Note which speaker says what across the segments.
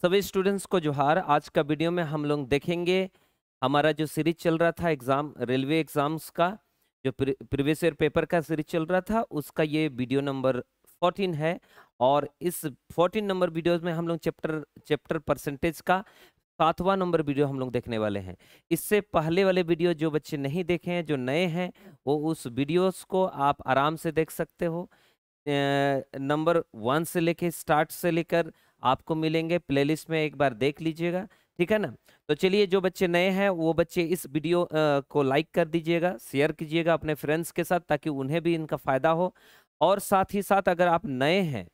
Speaker 1: सभी स्टूडेंट्स को जोहार। आज का वीडियो में हम लोग देखेंगे हमारा जो सीरीज चल रहा था एग्जाम रेलवे एग्जाम्स का, जो प्रीवियस ईयर पेपर का सीरीज चल रहा था, उसका ये वीडियो नंबर 14 है। और इस 14 नंबर वीडियोस में हम लोग चैप्टर परसेंटेज का 7वां नंबर वीडियो हम लोग देखने वाले हैं। इससे पहले वाले वीडियो जो बच्चे नहीं देखे हैं, जो नए हैं, वो उस वीडियोस को आप आराम से देख सकते हो। नंबर 1 से लेके स्टार्ट से लेकर आपको मिलेंगे प्लेलिस्ट में, एक बार देख लीजिएगा, ठीक है ना। तो चलिए, जो बच्चे नए हैं वो बच्चे इस वीडियो को लाइक कर दीजिएगा, शेयर कीजिएगा अपने फ्रेंड्स के साथ, ताकि उन्हें भी इनका फायदा हो। और साथ ही साथ अगर आप नए हैं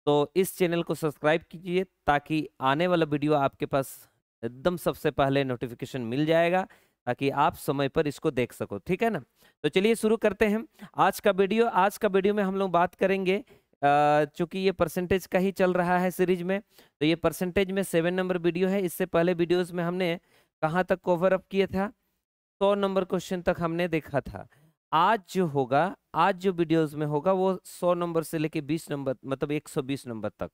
Speaker 1: तो इस चैनल को सब्सक्राइब कीजिए, ताकि आने वाला वीडियो आपके पास एकदम सबसे पहले नोटिफिकेशन मिल जाएगा, ताकि आप समय पर इसको देख सको, ठीक है ना। तो चलिए शुरू करते हैं आज का वीडियो। आज का वीडियो में हम लोग बात करेंगे, चूंकि ये परसेंटेज का ही चल रहा है सीरीज में, तो ये परसेंटेज में 7 नंबर वीडियो है। इससे पहले वीडियोस में हमने कहाँ तक कवर अप किया था? 100 नंबर क्वेश्चन तक हमने देखा था। आज जो होगा, आज जो वीडियोस में होगा, वो 100 नंबर से लेके 20 नंबर, मतलब 120 नंबर तक,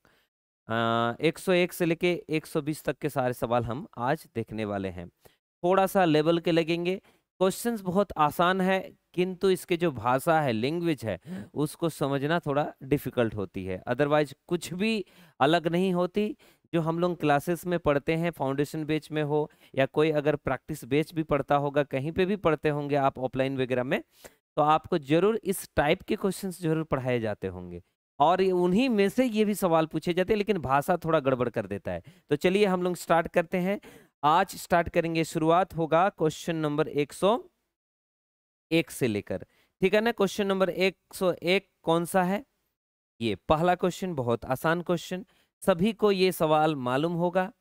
Speaker 1: 101 से लेके 120 तक के सारे सवाल हम आज देखने वाले हैं। थोड़ा सा लेवल के लगेंगे, क्वेश्चंस बहुत आसान है, किंतु इसके जो भाषा है, लैंग्वेज है, उसको समझना थोड़ा डिफिकल्ट होती है। अदरवाइज कुछ भी अलग नहीं होती। जो हम लोग क्लासेस में पढ़ते हैं, फाउंडेशन बैच में हो या कोई अगर प्रैक्टिस बैच भी पढ़ता होगा, कहीं पे भी पढ़ते होंगे आप ऑफलाइन वगैरह में, तो आपको जरूर इस टाइप के क्वेश्चंस जरूर पढ़ाए जाते होंगे। और उन्हीं में से ये भी सवाल पूछे जाते हैं, लेकिन भाषा थोड़ा गड़बड़ कर देता है। तो चलिए हम लोग स्टार्ट करते हैं। आज स्टार्ट करेंगे, शुरुआत होगा क्वेश्चन नंबर 101 से लेकर, ठीक है ना। क्वेश्चन नंबर 101 कौन सा है? ये पहला क्वेश्चन, बहुत आसान क्वेश्चन, सभी को ये सवाल मालूम होगा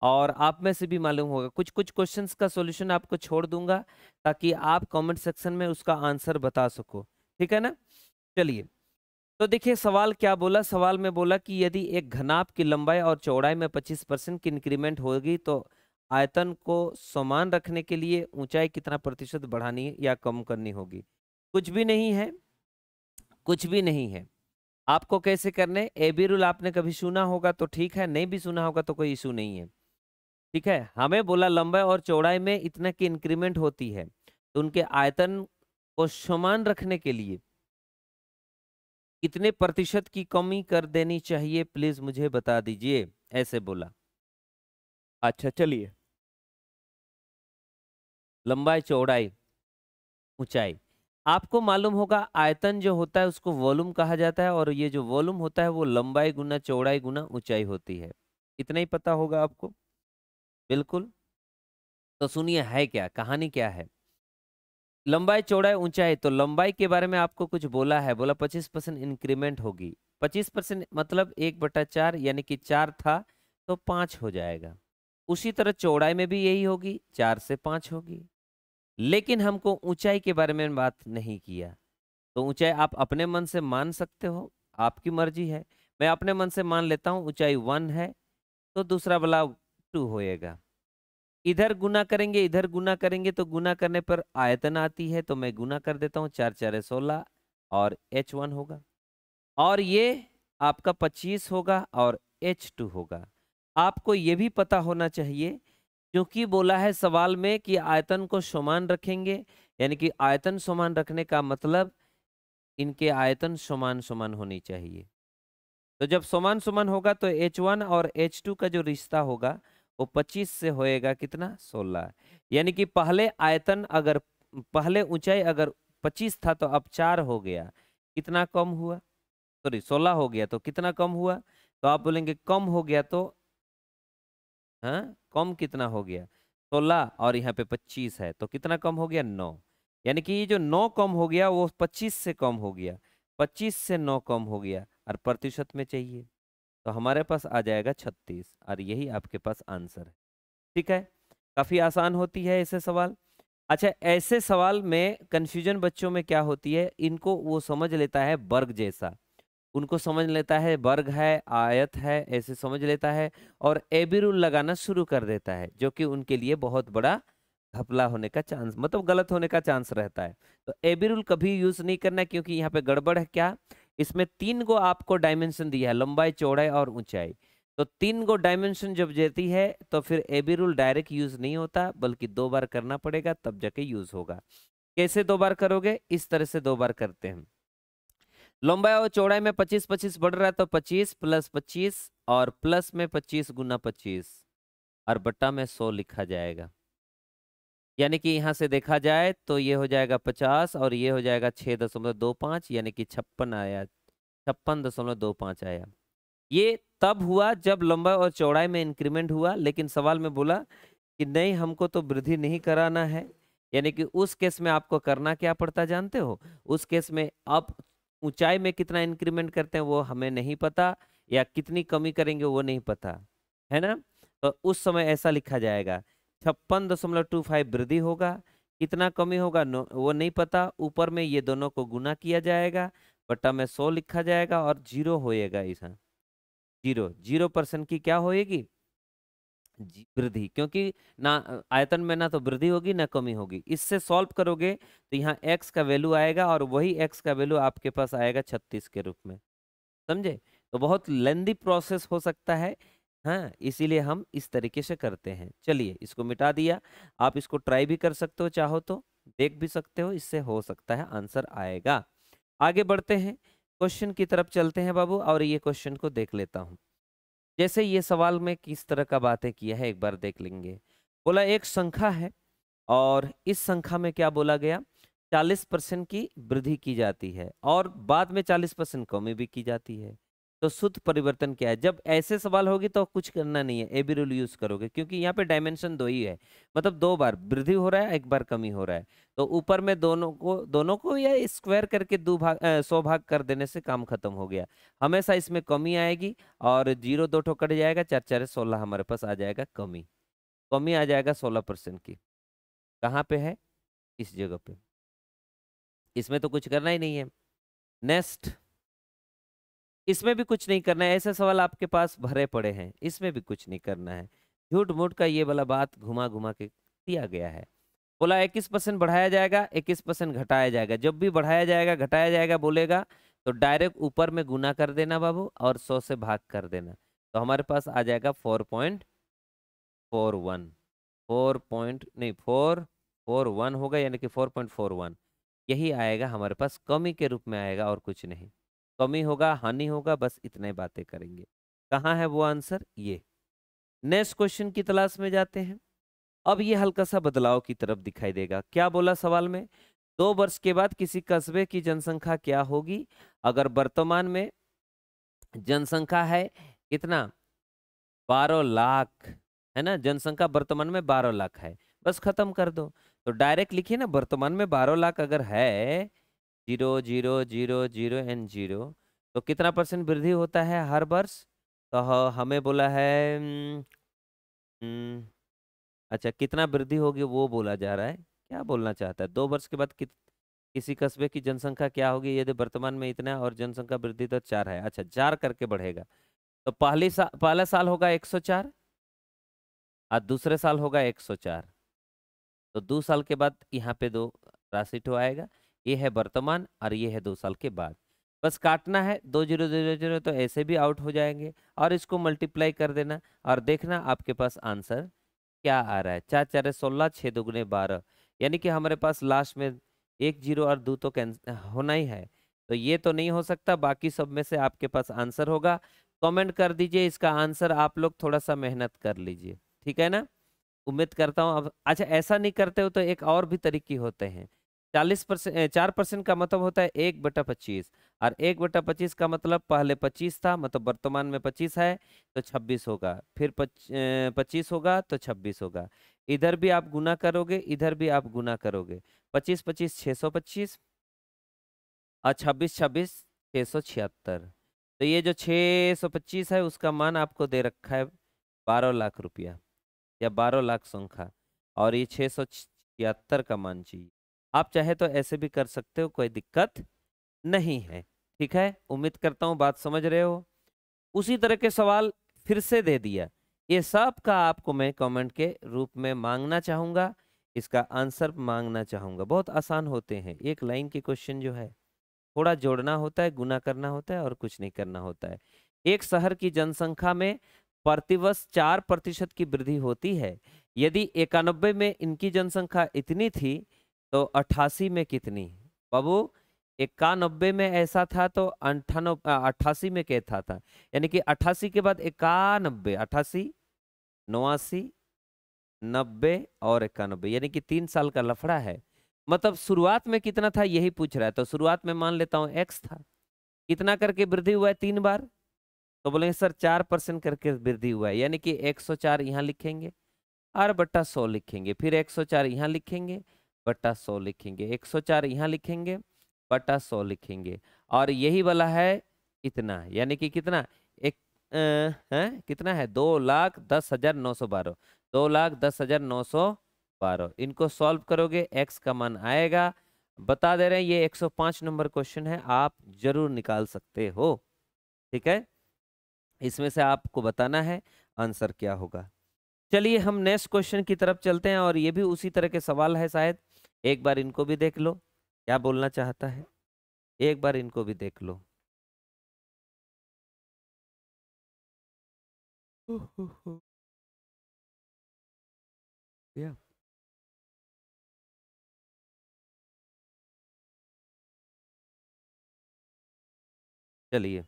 Speaker 1: और आप में से भी मालूम होगा। कुछ कुछ क्वेश्चंस का सॉल्यूशन आपको छोड़ दूंगा, ताकि आप कमेंट सेक्शन में उसका आंसर बता सको, ठीक है ना। चलिए, तो देखिए सवाल क्या बोला। सवाल में बोला कि यदि एक घनाभ की लंबाई और चौड़ाई में 25% की इंक्रीमेंट होगी, तो आयतन को समान रखने के लिए ऊंचाई कितना प्रतिशत बढ़ानी या कम करनी होगी? कुछ भी नहीं है, कुछ भी नहीं है। आपको कैसे करने? एबी रूल आपने कभी सुना होगा तो ठीक है, नहीं भी सुना होगा तो कोई इशू नहीं है, ठीक है। हमें बोला लंबाई और चौड़ाई में इतना की इंक्रीमेंट होती है, तो उनके आयतन को समान रखने के लिए कितने प्रतिशत की कमी कर देनी चाहिए, प्लीज मुझे बता दीजिए, ऐसे बोला। अच्छा चलिए, लंबाई, चौड़ाई, ऊंचाई, आपको मालूम होगा आयतन जो होता है उसको वॉल्यूम कहा जाता है, और ये जो वॉल्यूम होता है वो लंबाई गुना चौड़ाई गुना ऊंचाई होती है। इतना ही पता होगा आपको, बिल्कुल। तो सुनिए, है क्या कहानी, क्या है? लंबाई, चौड़ाई, ऊंचाई। तो लंबाई के बारे में आपको कुछ बोला है, बोला 25% इंक्रीमेंट होगी। 25% मतलब 1/4, यानी कि 4 था तो 5 हो जाएगा। उसी तरह चौड़ाई में भी यही होगी, 4 से 5 होगी। लेकिन हमको ऊंचाई के बारे में बात नहीं किया। तो ऊंचाई आप अपने मन से मान सकते हो, आपकी मर्जी है। मैं अपने मन से मान लेता हूँ ऊंचाई 1 है, तो दूसरा वाला 2 होएगा। इधर गुना करेंगे, इधर गुना करेंगे, तो गुना करने पर आयतन आती है, तो मैं गुना कर देता हूँ, 4 4 16 और H1 होगा। और ये आपका 25 होगा और H2 होगा। आपको ये भी पता होना चाहिए, क्योंकि बोला है सवाल में कि आयतन को समान रखेंगे, यानी कि आयतन समान रखने का मतलब इनके आयतन समान समान होनी चाहिए। तो जब समान समान होगा तो H1 और H2 का जो रिश्ता होगा वो 25 से होएगा कितना? 16। यानी कि पहले आयतन अगर, पहले ऊंचाई अगर 25 था तो अब 4 हो गया, कितना कम हुआ? सॉरी 16 हो गया, तो कितना कम हुआ? तो आप बोलेंगे कम हो गया, तो हाँ, कम कितना हो गया? 16, और यहाँ पे 25 है, तो कितना कम हो गया? 9। यानी कि ये जो 9 कम हो गया वो 25 से कम हो गया, 25 से 9 कम हो गया, और प्रतिशत में चाहिए, तो हमारे पास आ जाएगा 36, और यही आपके पास आंसर है, ठीक है। काफी आसान होती है ऐसे सवाल। अच्छा, ऐसे सवाल में कंफ्यूजन बच्चों में क्या होती है, इनको वो समझ लेता है वर्ग जैसा, उनको समझ लेता है वर्ग है, आयत है, ऐसे समझ लेता है, और एबी रूल लगाना शुरू कर देता है, जो कि उनके लिए बहुत बड़ा घपला होने का चांस, मतलब गलत होने का चांस रहता है। तो एबी रूल कभी यूज नहीं करना, क्योंकि यहाँ पे गड़बड़ है। क्या? इसमें 3 गो आपको डायमेंशन दिया है, लंबाई, चौड़ाई और ऊंचाई। तो 3 गो डायमेंशन जब देती है तो फिर एबी रूल डायरेक्ट यूज नहीं होता, बल्कि 2 बार करना पड़ेगा, तब जाके यूज होगा। कैसे 2 बार करोगे? इस तरह से 2 बार करते हैं। लंबाई और चौड़ाई में 25-25 बढ़ रहा है, तो 25 + 25 और प्लस में 25 × 25 और बट्टा में 100 लिखा जाएगा। यानी कि यहां से देखा जाए तो ये हो जाएगा 50 और ये हो जाएगा 6.25, यानी कि 56 आया, 56.25 आया। ये तब हुआ जब लंबाई और चौड़ाई में इंक्रीमेंट हुआ, लेकिन सवाल में बोला कि नहीं, हमको तो वृद्धि नहीं कराना है। यानी कि उस केस में आपको करना क्या पड़ता जानते हो? उस केस में आप ऊंचाई में कितना इंक्रीमेंट करते हैं वो हमें नहीं पता, या कितनी कमी करेंगे वो नहीं पता, है ना? तो उस समय ऐसा लिखा जाएगा 56.25 वृद्धि होगा, कितना कमी होगा वो नहीं पता, ऊपर में ये दोनों को गुना किया जाएगा, बट्टा में 100 लिखा जाएगा और 0 होएगा। ऐसा 0% की क्या होएगी? वृद्धि, क्योंकि ना आयतन में ना तो वृद्धि होगी ना कमी होगी। इससे सॉल्व करोगे तो यहाँ x का वैल्यू आएगा और वही x का वैल्यू आपके पास आएगा 36 के रूप में। समझे? तो बहुत लेंदी प्रोसेस हो सकता है, हाँ, इसीलिए हम इस तरीके से करते हैं। चलिए, इसको मिटा दिया। आप इसको ट्राई भी कर सकते हो, चाहो तो देख भी सकते हो, इससे हो सकता है आंसर आएगा। आगे बढ़ते हैं, क्वेश्चन की तरफ चलते हैं बाबू, और ये क्वेश्चन को देख लेता हूं। जैसे ये सवाल में किस तरह का बातें किया है एक बार देख लेंगे। बोला एक संख्या है और इस संख्या में क्या बोला गया, 40% की वृद्धि की जाती है और बाद में 40% कमी भी की जाती है। तो शुद्ध परिवर्तन क्या है? जब ऐसे सवाल होगी तो कुछ करना नहीं है, एबी रूल यूज करोगे, क्योंकि यहाँ पे डायमेंशन 2 ही है, मतलब 2 बार वृद्धि हो रहा है, 1 बार कमी हो रहा है। तो ऊपर में दोनों को या स्क्वायर करके 100 भाग कर देने से काम खत्म हो गया। हमेशा इसमें कमी आएगी और 0 2 ठो कट जाएगा, 4 4 16 हमारे पास आ जाएगा कमी। कमी आ जाएगा 16% की। कहाँ पे है? इस जगह पे। इसमें तो कुछ करना ही नहीं है। नेक्स्ट, इसमें भी कुछ नहीं करना है। ऐसे सवाल आपके पास भरे पड़े हैं, इसमें भी कुछ नहीं करना है। झूठ मूठ का ये वाला बात घुमा घुमा के दिया गया है। बोला 21% बढ़ाया जाएगा, 21% घटाया जाएगा। जब भी बढ़ाया जाएगा घटाया जाएगा बोलेगा तो डायरेक्ट ऊपर में गुना कर देना बाबू और 100 से भाग कर देना। तो हमारे पास आ जाएगा 4.41, 4.41 होगा, यानी कि 4.41 यही आएगा हमारे पास, कमी के रूप में आएगा और कुछ नहीं। कमी होगा, हानि होगा, बस इतने बातें करेंगे। कहाँ है वो आंसर? ये। नेक्स्ट क्वेश्चन की तलाश में जाते हैं। अब ये हल्का सा बदलाव की तरफ दिखाई देगा। क्या बोला सवाल में? 2 वर्ष के बाद किसी कस्बे की जनसंख्या क्या होगी? अगर वर्तमान में जनसंख्या है कितना, 12 लाख, है ना? जनसंख्या वर्तमान में 12 लाख है, बस खत्म कर दो। तो डायरेक्ट लिखिए ना, वर्तमान में 12 लाख अगर है, 0 0 0 0 एंड 0, तो कितना % वृद्धि होता है हर वर्ष? तो हमें बोला है हम्म, अच्छा, कितना वृद्धि होगी वो बोला जा रहा है। क्या बोलना चाहता है? 2 वर्ष के बाद किसी कस्बे की जनसंख्या क्या होगी यदि वर्तमान में इतना है और जनसंख्या वृद्धि दर 4 है। अच्छा, 4 करके बढ़ेगा। तो पहला साल होगा 104 और दूसरे साल होगा 104। तो 2 साल के बाद यहाँ पे 2 राशि तो आएगा। ये है वर्तमान और ये है 2 साल के बाद। बस काटना है, 2 0 0 0 तो ऐसे भी आउट हो जाएंगे और इसको मल्टीप्लाई कर देना और देखना आपके पास आंसर क्या आ रहा है। 4 4 16, 6 2 12, यानी कि हमारे पास लास्ट में 1 0 और 2 तो कैंसिल होना ही है। तो ये तो नहीं हो सकता, बाकी सब में से आपके पास आंसर होगा। कमेंट कर दीजिए इसका आंसर, आप लोग थोड़ा सा मेहनत कर लीजिए, ठीक है ना? उम्मीद करता हूँ। अब अच्छा, ऐसा नहीं करते हो तो एक और भी तरीके होते हैं। 40%, 4% का मतलब होता है 1/25 और 1/25 का मतलब पहले 25 था, मतलब वर्तमान में 25 है तो 26 होगा, फिर 25 होगा तो 26 होगा। इधर भी आप गुना करोगे, इधर भी आप गुना करोगे। 25 25 625 और 26 26 676। तो ये जो 625 है उसका मान आपको दे रखा है 12 लाख रुपया या 12 लाख संख्या, और ये 676 का मान चाहिए। आप चाहे तो ऐसे भी कर सकते हो, कोई दिक्कत नहीं है, ठीक है? उम्मीद करता हूँ बात समझ रहे हो। उसी तरह के सवाल फिर से दे दिया। ये सब का आपको मैं कमेंट के रूप में मांगना चाहूंगा, इसका आंसर मांगना चाहूंगा। बहुत आसान होते हैं, एक लाइन के क्वेश्चन जो है थोड़ा जोड़ना होता है, गुना करना होता है और कुछ नहीं करना होता है। एक शहर की जनसंख्या में प्रतिवर्ष 4% की वृद्धि होती है। यदि 91 में इनकी जनसंख्या इतनी थी तो 88 में कितनी? बाबू 91 में ऐसा था तो 88 में क्या था? यानी कि 88 के बाद 91, 88, 89, 90 और 91, यानी कि 3 साल का लफड़ा है। मतलब शुरुआत में कितना था यही पूछ रहा है, तो शुरुआत में मान लेता हूं x था, कितना करके वृद्धि हुआ है 3 बार, तो बोलेंगे सर 4% करके वृद्धि हुआ है, यानी कि 104 यहाँ लिखेंगे और बट्टा 100 लिखेंगे, फिर 104 यहाँ लिखेंगे बट्टा 100 लिखेंगे, 104 यहाँ लिखेंगे बट्टा 100 लिखेंगे, और यही वाला है इतना, यानी कि कितना एक कितना है 2,10,912, 2,10,912। इनको सॉल्व करोगे x का मान आएगा, बता दे रहे हैं ये 105 नंबर क्वेश्चन है, आप जरूर निकाल सकते हो। ठीक है, इसमें से आपको बताना है आंसर क्या होगा। चलिए हम नेक्स्ट क्वेश्चन की तरफ चलते हैं, और ये भी उसी तरह के सवाल है शायद, एक बार इनको भी देख लो क्या बोलना चाहता है, एक बार इनको भी देख लो। या चलिए,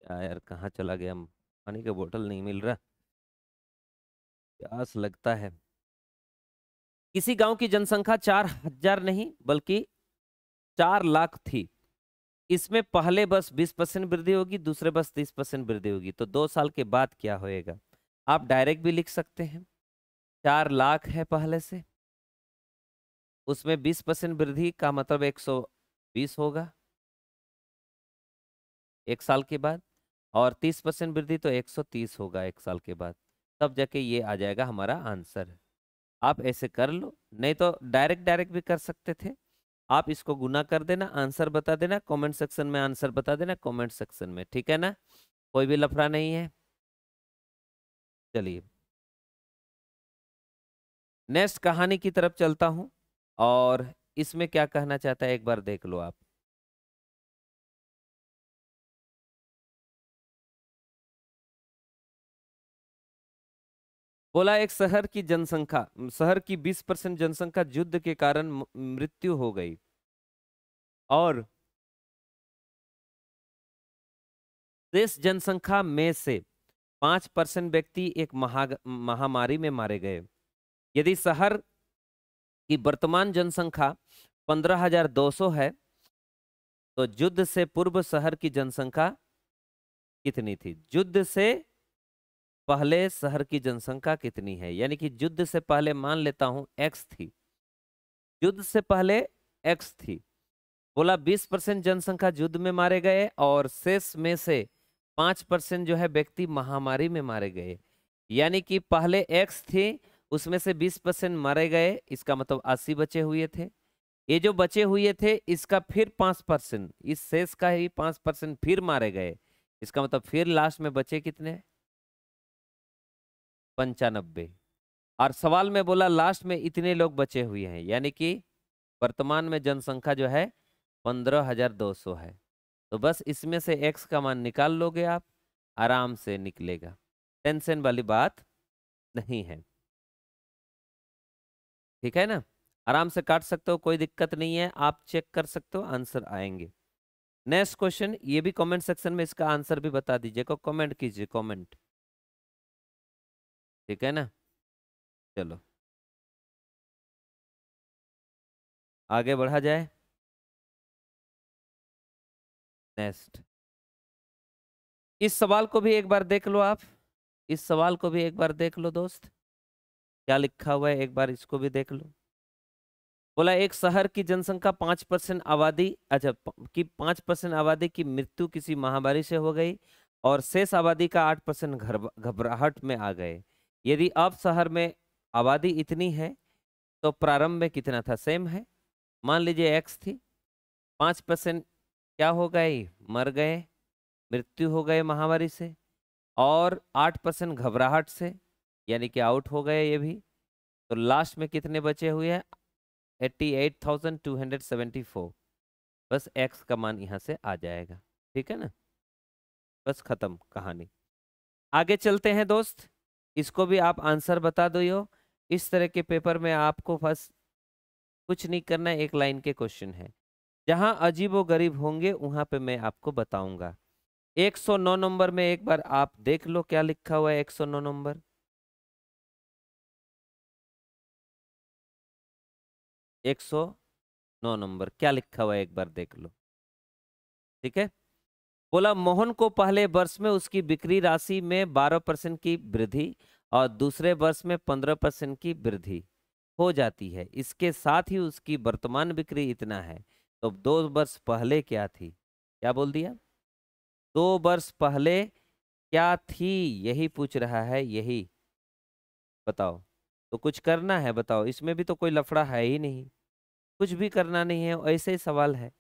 Speaker 1: यार कहाँ चला गया, पानी का बोतल नहीं मिल रहा, प्यास लगता है। किसी गांव की जनसंख्या 4,000 नहीं बल्कि 4 लाख थी, इसमें पहले बस 20% वृद्धि होगी, दूसरे बस 30% वृद्धि होगी, तो 2 साल के बाद क्या होएगा? आप डायरेक्ट भी लिख सकते हैं, 4 लाख है पहले से, उसमें 20% वृद्धि का मतलब 120 होगा 1 साल के बाद, और 30% वृद्धि तो 130 होगा 1 साल के बाद, तब जाके ये आ जाएगा हमारा आंसर। आप ऐसे कर लो, नहीं तो डायरेक्ट डायरेक्ट भी कर सकते थे। आप इसको गुना कर देना, आंसर बता देना कमेंट सेक्शन में, आंसर बता देना कमेंट सेक्शन में, ठीक है ना, कोई भी लफड़ा नहीं है। चलिए नेक्स्ट कहानी की तरफ चलता हूं, और इसमें क्या कहना चाहता है एक बार देख लो आप। बोला एक शहर की 20% जनसंख्या युद्ध के कारण मृत्यु हो गई, और शेष जनसंख्या में से 5% व्यक्ति एक महामारी में मारे गए। यदि शहर की वर्तमान जनसंख्या 15,200 है, तो युद्ध से पूर्व शहर की जनसंख्या कितनी थी? युद्ध से पहले शहर की जनसंख्या कितनी है, यानी कि युद्ध से पहले मान लेता हूं x थी, युद्ध से पहले x थी। बोला 20% जनसंख्या युद्ध में मारे गए, और शेष में से 5% जो है व्यक्ति महामारी में मारे गए, यानी कि पहले x थी, उसमें से 20% मारे गए, इसका मतलब 80 बचे हुए थे। ये जो बचे हुए थे इसका फिर 5%, इस शेष का ही 5% फिर मारे गए, इसका मतलब फिर लास्ट में बचे कितने? 95। और सवाल में बोला लास्ट में इतने लोग बचे हुए हैं, यानी कि वर्तमान में जनसंख्या जो है 15,200 है, तो बस इसमें से x का मान निकाल लोगे आप, आराम से निकलेगा, टेंशन वाली बात नहीं है। ठीक है ना, आराम से काट सकते हो, कोई दिक्कत नहीं है, आप चेक कर सकते हो, आंसर आएंगे। नेक्स्ट क्वेश्चन, ये भी कमेंट सेक्शन में इसका आंसर भी बता दीजिए, को कमेंट कीजिए कमेंट, ठीक है ना। चलो आगे बढ़ा जाए। नेक्स्ट, इस सवाल को भी एक बार देख लो आप, इस सवाल को भी एक बार देख लो दोस्त, क्या लिखा हुआ है एक बार इसको भी देख लो। बोला एक शहर की जनसंख्या 5% आबादी, अच्छा कि 5% आबादी की मृत्यु किसी महामारी से हो गई, और शेष आबादी का 8% घबराहट में आ गए। यदि अब शहर में आबादी इतनी है तो प्रारंभ में कितना था? सेम है, मान लीजिए x थी, 5% क्या हो गए? मर गए, मृत्यु हो गए महामारी से, और 8% घबराहट से, यानी कि आउट हो गए ये भी, तो लास्ट में कितने बचे हुए हैं? 88,274। बस x का मान यहाँ से आ जाएगा, ठीक है ना। बस खत्म कहानी। आगे चलते हैं दोस्त, इसको भी आप आंसर बता दो यो। इस तरह के पेपर में आपको बस कुछ नहीं करना है, एक लाइन के क्वेश्चन है। जहां अजीबो गरीब होंगे वहां पे मैं आपको बताऊंगा। 109 नंबर में एक बार आप देख लो क्या लिखा हुआ है। 109 नंबर, 109 नंबर क्या लिखा हुआ है एक बार देख लो। ठीक है। बोला मोहन को पहले वर्ष में उसकी बिक्री राशि में 12% की वृद्धि और दूसरे वर्ष में 15% की वृद्धि हो जाती है, इसके साथ ही उसकी वर्तमान बिक्री इतना है। तो 2 वर्ष पहले क्या थी? क्या बोल दिया? 2 वर्ष पहले क्या थी, यही पूछ रहा है, यही बताओ। तो कुछ करना है बताओ, इसमें भी तो कोई लफड़ा है ही नहीं, कुछ भी करना नहीं है, ऐसे ही सवाल है।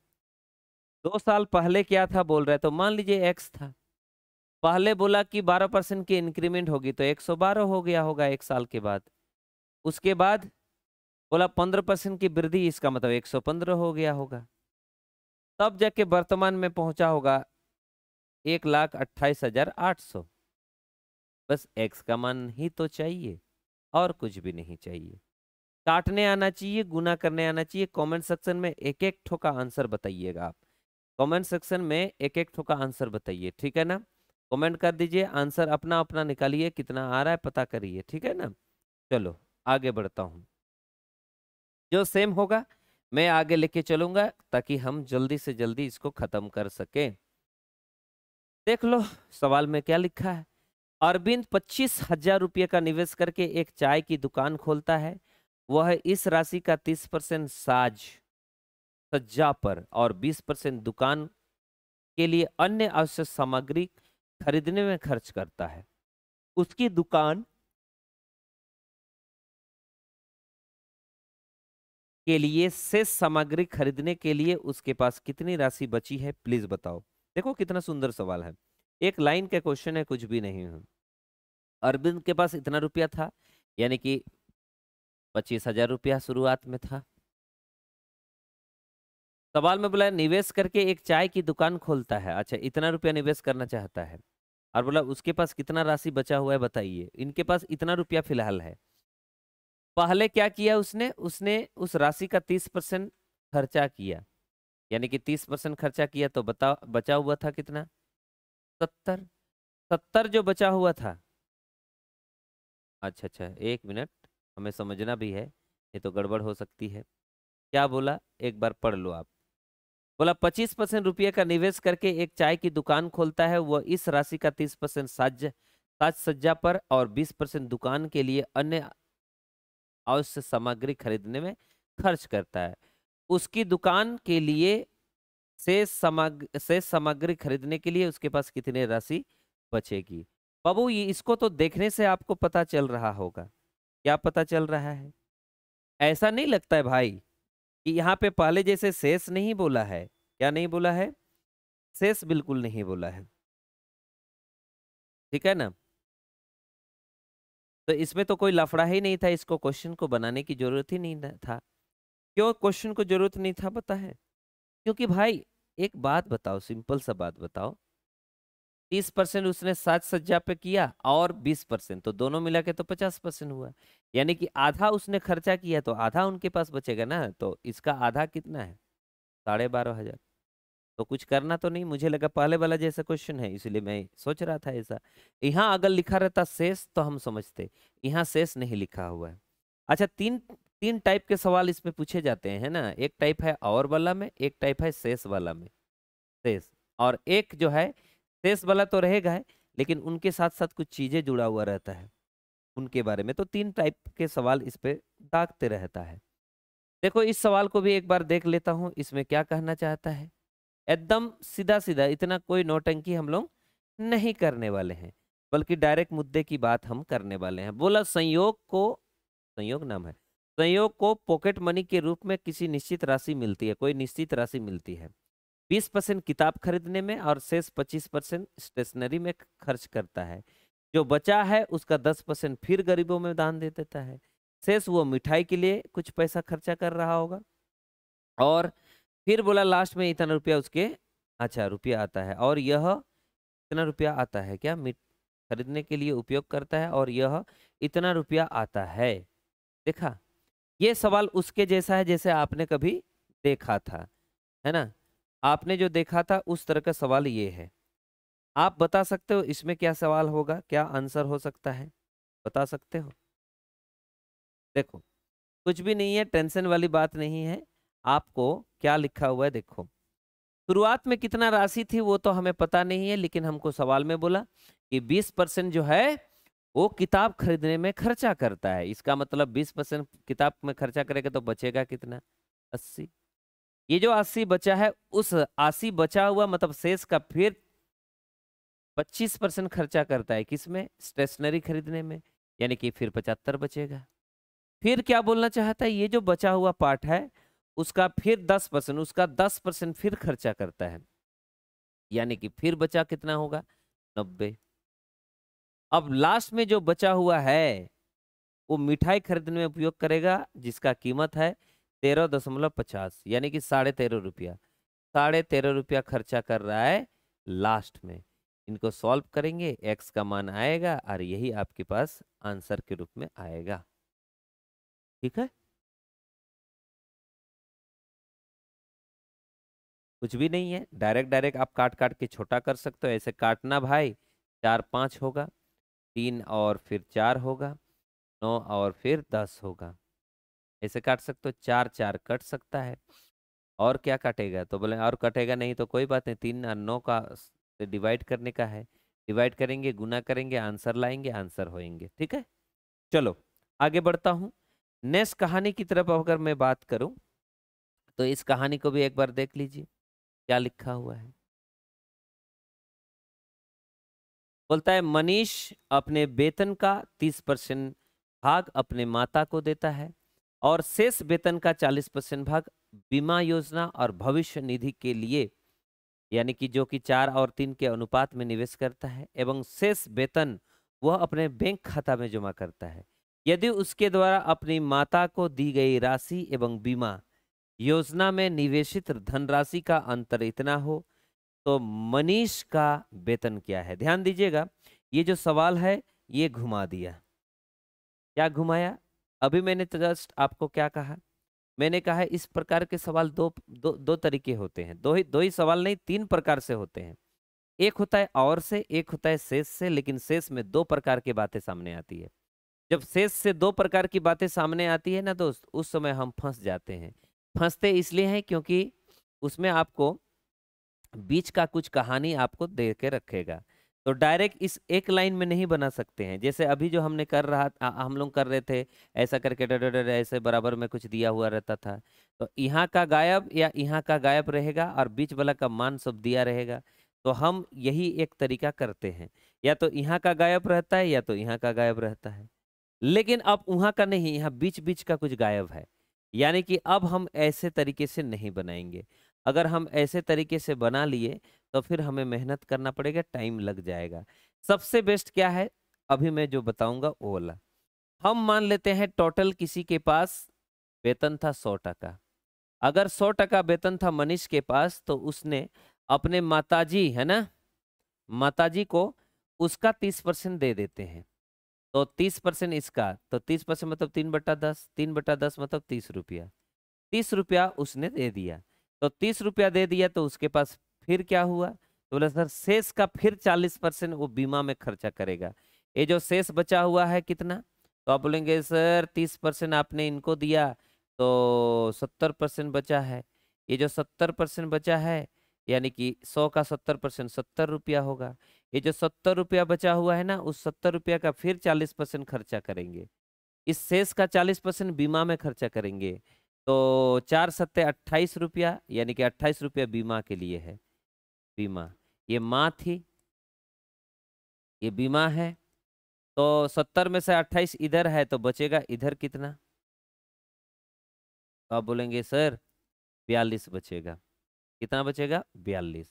Speaker 1: 2 साल पहले क्या था बोल रहे, तो मान लीजिए एक्स था। पहले बोला कि 12% की इंक्रीमेंट होगी तो 112 हो गया होगा 1 साल के बाद। उसके बाद बोला 15% की वृद्धि, इसका मतलब 115 हो गया होगा। तब जाके वर्तमान में पहुंचा होगा 1,28,800। बस एक्स का मान ही तो चाहिए और कुछ भी नहीं चाहिए। काटने आना चाहिए, गुना करने आना चाहिए। कमेंट सेक्शन में एक एक ठो का आंसर बताइएगा आप। कमेंट सेक्शन में एक एक ठो का आंसर बताइए, ठीक है ना। कमेंट कर दीजिए, आंसर अपना अपना निकालिए, कितना आ रहा है पता करिए, ठीक है ना। चलो आगे बढ़ता हूँ। जो सेम होगा मैं आगे लेके चलूंगा ताकि हम जल्दी से जल्दी इसको खत्म कर सके। देख लो सवाल में क्या लिखा है। अरविंद 25,000 रुपये का निवेश करके एक चाय की दुकान खोलता है। वह इस राशि का 30% साज सज्जा पर और 20% दुकान के लिए अन्य आवश्यक सामग्री खरीदने में खर्च करता है। उसकी दुकान के लिए शेष सामग्री खरीदने के लिए उसके पास कितनी राशि बची है, प्लीज बताओ। देखो कितना सुंदर सवाल है, एक लाइन का क्वेश्चन है, कुछ भी नहीं है। अरविंद के पास इतना रुपया था, यानी कि 25,000 रुपया शुरुआत में था। सवाल में बोला निवेश करके एक चाय की दुकान खोलता है, अच्छा इतना रुपया निवेश करना चाहता है। और बोला उसके पास कितना राशि बचा हुआ है बताइए। इनके पास इतना रुपया फिलहाल है। पहले क्या किया उसने उसने उस राशि का 30% खर्चा किया, यानी कि 30% खर्चा किया तो बता बचा हुआ था कितना? 70। 70 जो बचा हुआ था, अच्छा अच्छा एक मिनट, हमें समझना भी है, ये तो गड़बड़ हो सकती है। क्या बोला एक बार पढ़ लो आप। बोला 25% रुपये का निवेश करके एक चाय की दुकान खोलता है। वह इस राशि का 30% साज सज्जा पर और 20% दुकान के लिए अन्य आवश्यक सामग्री खरीदने में खर्च करता है। उसकी दुकान के लिए शेष सामग्री खरीदने के लिए उसके पास कितनी राशि बचेगी? बाबू ये इसको तो देखने से आपको पता चल रहा होगा। क्या पता चल रहा है? ऐसा नहीं लगता है भाई कि यहाँ पे पहले जैसे शेष नहीं बोला है? क्या नहीं बोला है? शेष बिल्कुल नहीं बोला है, ठीक है ना। तो इसमें तो कोई लफड़ा ही नहीं था, इसको क्वेश्चन को बनाने की जरूरत ही नहीं था। क्यों क्वेश्चन को जरूरत नहीं था पता है? क्योंकि भाई एक बात बताओ, सिंपल सा बात बताओ, 30% उसने साज सज्जा पे किया और 20%, तो दोनों मिला के तो 50% हुआ। यानी कि आधा उसने खर्चा किया तो आधा उनके पास बचेगा ना। तो इसका आधा कितना है? 12,500। तो कुछ करना तो नहीं, मुझे लगा पहले वाला जैसा क्वेश्चन है इसलिए मैं सोच रहा था ऐसा। यहाँ अगर लिखा रहता शेष तो हम समझते, यहाँ शेष नहीं लिखा हुआ है। अच्छा तीन तीन टाइप के सवाल इसमें पूछे जाते हैं, है ना। एक टाइप है और वाला में, एक टाइप है शेष वाला में, शेष। और एक जो है शेष वाला तो रहेगा है, लेकिन उनके साथ साथ कुछ चीजें जुड़ा हुआ रहता है उनके बारे में। तो 3 टाइप के सवाल इस पे दागते रहता है। देखो इस सवाल को भी एक बार देख लेता हूँ, इसमें क्या कहना चाहता है। एकदम सीधा सीधा, इतना कोई नौटंकी हम लोग नहीं करने वाले हैं, बल्कि डायरेक्ट मुद्दे की बात हम करने वाले हैं। बोला संयोग को, संयोग नाम है, संयोग को पॉकेट मनी के रूप में किसी निश्चित राशि मिलती है, कोई निश्चित राशि मिलती है। 20% किताब खरीदने में और शेष 25% स्टेशनरी में खर्च करता है। जो बचा है उसका 10% फिर गरीबों में दान दे देता है। शेष वो मिठाई के लिए कुछ पैसा खर्चा कर रहा होगा। और फिर बोला लास्ट में इतना रुपया उसके, अच्छा रुपया आता है, और यह इतना रुपया आता है, क्या खरीदने के लिए उपयोग करता है, और यह इतना रुपया आता है। देखा, ये सवाल उसके जैसा है जैसे आपने कभी देखा था, है ना। आपने जो देखा था उस तरह का सवाल ये है। आप बता सकते हो इसमें क्या सवाल होगा, क्या आंसर हो सकता है, बता सकते हो? देखो, कुछ भी नहीं है, टेंशन वाली बात नहीं है। आपको क्या लिखा हुआ है देखो। शुरुआत में कितना राशि थी वो तो हमें पता नहीं है, लेकिन हमको सवाल में बोला कि 20% जो है वो किताब खरीदने में खर्चा करता है। इसका मतलब 20% किताब में खर्चा करेगा तो बचेगा कितना? 80। ये जो 80 बचा है, उस 80 बचा हुआ मतलब शेष का फिर 25% खर्चा करता है किसमें? स्टेशनरी खरीदने में, यानी कि फिर 75 बचेगा। फिर क्या बोलना चाहता है, ये जो बचा हुआ पार्ट है उसका फिर 10%, उसका 10% फिर खर्चा करता है, यानी कि फिर बचा कितना होगा? 90। अब लास्ट में जो बचा हुआ है वो मिठाई खरीदने में उपयोग करेगा, जिसका कीमत है 13.50, यानी कि 13.5 रुपया। 13.5 रुपया खर्चा कर रहा है लास्ट में। इनको सॉल्व करेंगे, एक्स का मान आएगा और यही आपके पास आंसर के रूप में आएगा। ठीक है, कुछ भी नहीं है, डायरेक्ट डायरेक्ट आप काट काट के छोटा कर सकते हो। ऐसे काटना भाई, 4 5 होगा, 3 और फिर 4 होगा, 9 और फिर 10 होगा। ऐसे काट सकते हो, 4 4 कट सकता है। और क्या काटेगा? तो बोले और कटेगा नहीं तो कोई बात नहीं, 3 और 9 का से डिवाइड करने का है। डिवाइड करेंगे, गुना करेंगे, आंसर लाएंगे, आंसर होएंगे। ठीक है, चलो आगे बढ़ता हूँ। नेक्स्ट कहानी की तरफ अगर मैं बात करूं तो इस कहानी को भी एक बार देख लीजिए क्या लिखा हुआ है। बोलता है मनीष अपने वेतन का 30% भाग अपने माता को देता है और शेष वेतन का 40% भाग बीमा योजना और भविष्य निधि के लिए, यानी कि जो कि 4 और 3 के अनुपात में निवेश करता है, एवं शेष वेतन वह अपने बैंक खाता में जमा करता है। यदि उसके द्वारा अपनी माता को दी गई राशि एवं बीमा योजना में निवेशित धनराशि का अंतर इतना हो तो मनीष का वेतन क्या है? ध्यान दीजिएगा, ये जो सवाल है ये घुमा दिया। क्या घुमाया? अभी मैंने जस्ट आपको क्या कहा? मैंने कहा है इस प्रकार के सवाल दो तरीके होते हैं। दो ही सवाल नहीं, 3 प्रकार से होते हैं। एक होता है और से, एक होता है शेष से, लेकिन शेष में 2 प्रकार की बातें सामने आती है। जब शेष से 2 प्रकार की बातें सामने आती है ना दोस्त, उस समय हम फंस जाते हैं। फंसते इसलिए हैं क्योंकि उसमें आपको बीच का कुछ कहानी आपको दे के रखेगा, तो डायरेक्ट इस एक लाइन में नहीं बना सकते हैं। जैसे अभी जो हमने कर रहा हम लोग कर रहे थे, ऐसा करके ऐसे बराबर में कुछ दिया हुआ रहता था, तो यहाँ का गायब या यहाँ का गायब रहेगा और बीच वाला का मान सब दिया रहेगा। तो हम यही एक तरीका करते हैं, या तो यहाँ का गायब रहता है या तो यहाँ का गायब रहता है। लेकिन अब वहाँ का नहीं, यहाँ बीच बीच का कुछ गायब है, यानी कि अब हम ऐसे तरीके से नहीं बनाएंगे। अगर हम ऐसे तरीके से बना लिए तो फिर हमें मेहनत करना पड़ेगा, टाइम लग जाएगा। सबसे बेस्ट क्या है, अभी मैं जो बताऊंगा वो वाला। हम मान लेते हैं टोटल किसी के पास वेतन था 100 टका। अगर 100 टका वेतन था मनीष के पास, तो उसने अपने माताजी, है ना, माताजी को उसका 30% दे देते हैं। तो 30% इसका, तो 30% मतलब 3/10, 3/10 मतलब 30 रुपया। 30 रुपया उसने दे दिया, तो 30 रुपया दे दिया तो उसके पास फिर क्या हुआ? तो बोला सर शेष का फिर 40% वो बीमा में खर्चा करेगा। ये जो शेष बचा हुआ है कितना? तो आप बोलेंगे सर 30% आपने इनको दिया तो 70% बचा है। ये जो 70% बचा है, यानी कि 100 का 70% 70 रुपया होगा। ये जो 70 रुपया बचा हुआ है ना, उस 70 रुपया का फिर 40% खर्चा करेंगे। इस शेष का 40% बीमा में खर्चा करेंगे। तो 4 सत्ते 28 रुपया, यानी कि 28 रुपया बीमा के लिए है। बीमा, ये माँ थी, ये बीमा है। तो 70 में से 28 इधर है तो बचेगा इधर कितना? तो आप बोलेंगे सर 42 बचेगा। कितना बचेगा? 42।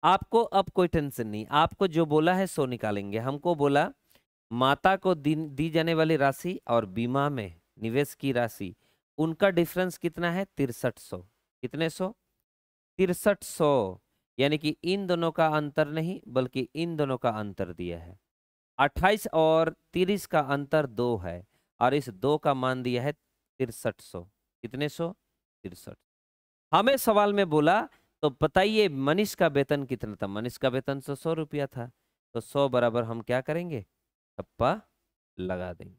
Speaker 1: आपको अब कोई टेंशन नहीं, आपको जो बोला है सो निकालेंगे। हमको बोला माता को दी जाने वाली राशि और बीमा में निवेश की राशि, उनका डिफरेंस कितना है? 6300। कितने सौ? 6300। यानी कि इन दोनों का अंतर नहीं बल्कि इन दोनों का अंतर दिया है। 28 और 30 का अंतर 2 है और इस 2 का मान दिया है 6300। कितने सौ? 63। हमें सवाल में बोला तो बताइए मनीष का वेतन कितना था। मनीष का वेतन तो 100 रुपया था, तो 100 बराबर हम क्या करेंगे, ठप्पा लगा देंगे।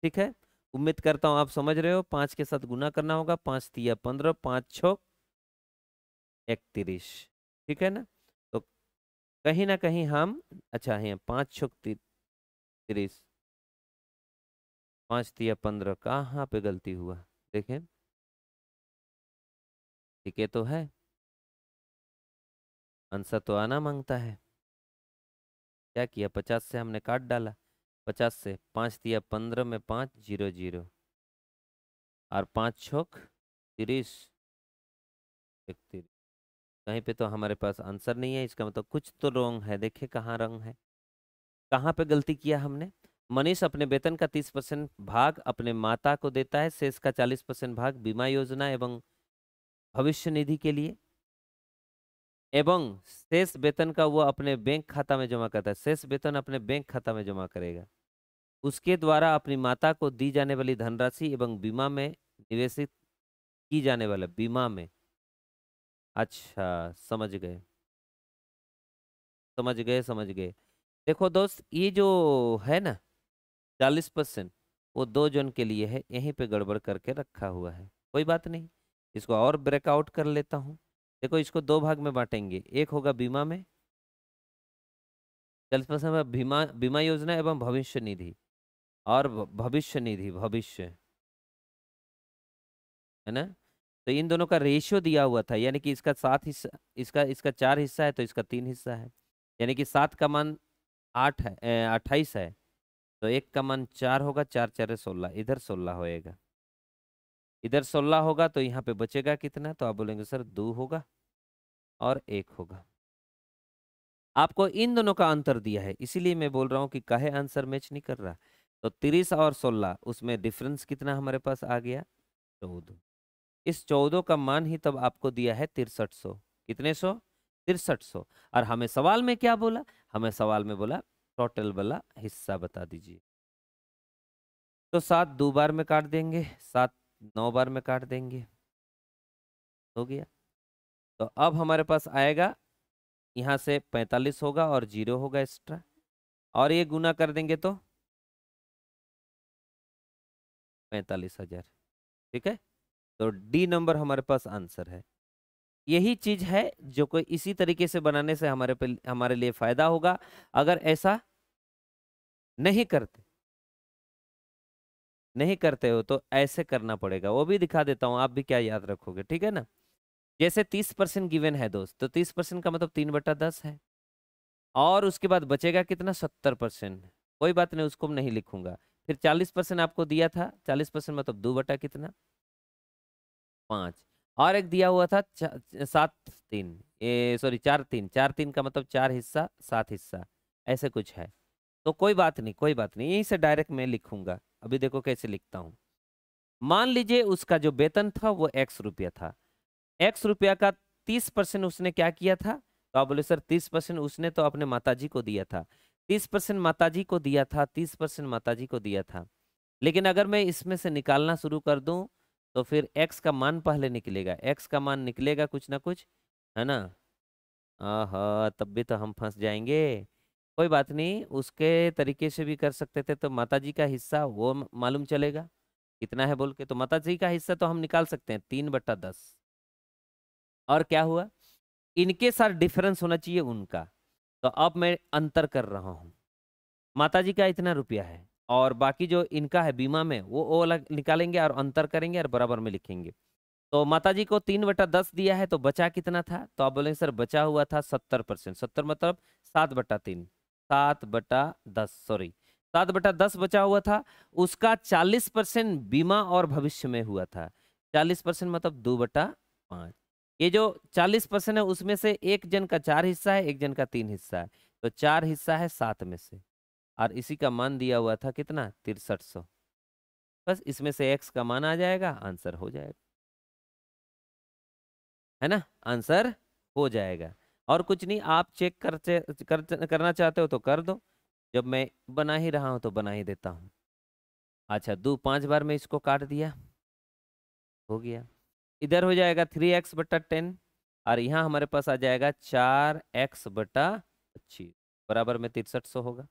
Speaker 1: ठीक है, उम्मीद करता हूं आप समझ रहे हो। 5 के साथ गुना करना होगा, 5 तिया 15, 5 छो 31। ठीक है ना, तो कहीं ना कहीं हम, अच्छा है 5 छो 30, 5 तिया 15, कहाँ पे गलती हुआ देखें। ठीक है, तो है आंसर तो आना मांगता है। क्या किया, 50 से हमने काट डाला, 50 से 5 दिया 15 में 5 0 0 और 5 छोक 30 31। कहीं पे तो हमारे पास आंसर नहीं है, इसका मतलब कुछ तो रॉन्ग है। देखिए कहाँ रॉन्ग है, कहाँ पे गलती किया हमने। मनीष अपने वेतन का 30% भाग अपने माता को देता है, शेष का 40% भाग बीमा योजना एवं भविष्य निधि के लिए, एवं शेष वेतन का वो अपने बैंक खाता में जमा करता है। शेष वेतन अपने बैंक खाता में जमा करेगा, उसके द्वारा अपनी माता को दी जाने वाली धनराशि एवं बीमा में निवेशित की जाने वाला बीमा में। अच्छा, समझ गए समझ गए समझ गए। देखो दोस्त, ये जो है ना 40%, वो 2 जन के लिए है, यहीं पे गड़बड़ करके रखा हुआ है। कोई बात नहीं, इसको और ब्रेकआउट कर लेता हूँ। देखो इसको 2 भाग में बांटेंगे, एक होगा बीमा में 40% बीमा बीमा योजना एवं भविष्य निधि, और भविष्य निधि भविष्य, है ना। तो इन दोनों का रेशियो दिया हुआ था, यानी कि इसका 7 हिस्सा, इसका इसका 4 हिस्सा है तो इसका 3 हिस्सा है। यानी कि 7 का मान 8 है, 28 है, तो 1 का मान 4 होगा, 4 4 16, इधर 16 होएगा, इधर 16 होगा, तो यहाँ पे बचेगा कितना, तो आप बोलेंगे सर 2 होगा और 1 होगा। आपको इन दोनों का अंतर दिया है, इसीलिए मैं बोल रहा हूँ कि काहे आंसर मैच नहीं कर रहा। तो 30 और 16, उसमें डिफरेंस कितना हमारे पास आ गया, 14। इस 14 का मान ही तब आपको दिया है 6300। कितने सौ? 6300। और हमें सवाल में क्या बोला, हमें सवाल में बोला टोटल वाला हिस्सा बता दीजिए। तो 7 2 बार में काट देंगे, 7 9 बार में काट देंगे, हो गया। तो अब हमारे पास आएगा, यहाँ से 45 होगा और 0 होगा एक्स्ट्रा, और ये गुना कर देंगे तो 45,000। ठीक है, तो डी नंबर हमारे पास आंसर है। यही चीज है जो कोई इसी तरीके से बनाने से हमारे लिए फायदा होगा। अगर ऐसा नहीं करते नहीं करते हो तो ऐसे करना पड़ेगा, वो भी दिखा देता हूं, आप भी क्या याद रखोगे। ठीक है ना, जैसे 30% गिवन है दोस्त, तो 30% का मतलब 3/10 है, और उसके बाद बचेगा कितना, 70%। कोई बात नहीं, उसको मैं नहीं लिखूंगा। फिर 40% आपको दिया था, 40% मतलब 2 बटा कितना, 5। और एक दिया हुआ था 7 3, ये सॉरी 4 3, 4 3 का मतलब 4 हिस्सा 7 हिस्सा, ऐसे कुछ है। तो कोई बात नहीं, कोई बात नहीं, यहीं से डायरेक्ट मैं लिखूंगा। अभी देखो कैसे लिखता हूँ। मान लीजिए उसका जो वेतन था वो x रुपया था, x रुपया का 30% उसने क्या किया था, तो आप बोले सर 30% उसने तो अपने माताजी को दिया था, 30% माताजी को दिया था, 30% माताजी को दिया था। लेकिन अगर मैं इसमें से निकालना शुरू कर दूं तो फिर x का मान पहले निकलेगा, x का मान निकलेगा कुछ ना कुछ, है ना। आहा, तब भी तो हम फंस जाएंगे। कोई बात नहीं, उसके तरीके से भी कर सकते थे। तो माताजी का हिस्सा वो मालूम चलेगा कितना है बोल के, तो माताजी का हिस्सा तो हम निकाल सकते हैं 3/10। और क्या हुआ, इनके साथ डिफरेंस होना चाहिए उनका। तो अब मैं अंतर कर रहा हूँ, माताजी का इतना रुपया है और बाकी जो इनका है बीमा में, वो अलग निकालेंगे और अंतर करेंगे और बराबर में लिखेंगे। तो माताजी को 3/10 दिया है, तो बचा कितना था, तो आप बोलेंगे सर बचा हुआ था 70%। 70 मतलब 7/3, 7/10, सॉरी 7/10 बचा हुआ था। उसका 40% बीमा और भविष्य में हुआ था, 40% मतलब 2/5। ये जो 40% है उसमें से एक जन का 4 हिस्सा है, एक जन का 3 हिस्सा है, तो 4 हिस्सा है 7 में से, और इसी का मान दिया हुआ था कितना, 6300। बस इसमें से एक्स का मान आ जाएगा, आंसर हो जाएगा, है ना, आंसर हो जाएगा। और कुछ नहीं, आप चेक करना चाहते हो तो कर दो, जब मैं बना ही रहा हूं तो बना ही देता हूं। अच्छा, 5 बार में इसको काट दिया, हो गया। इधर हो जाएगा 3x/10, और यहाँ हमारे पास आ जाएगा 4x/25, बराबर में 6300 होगा।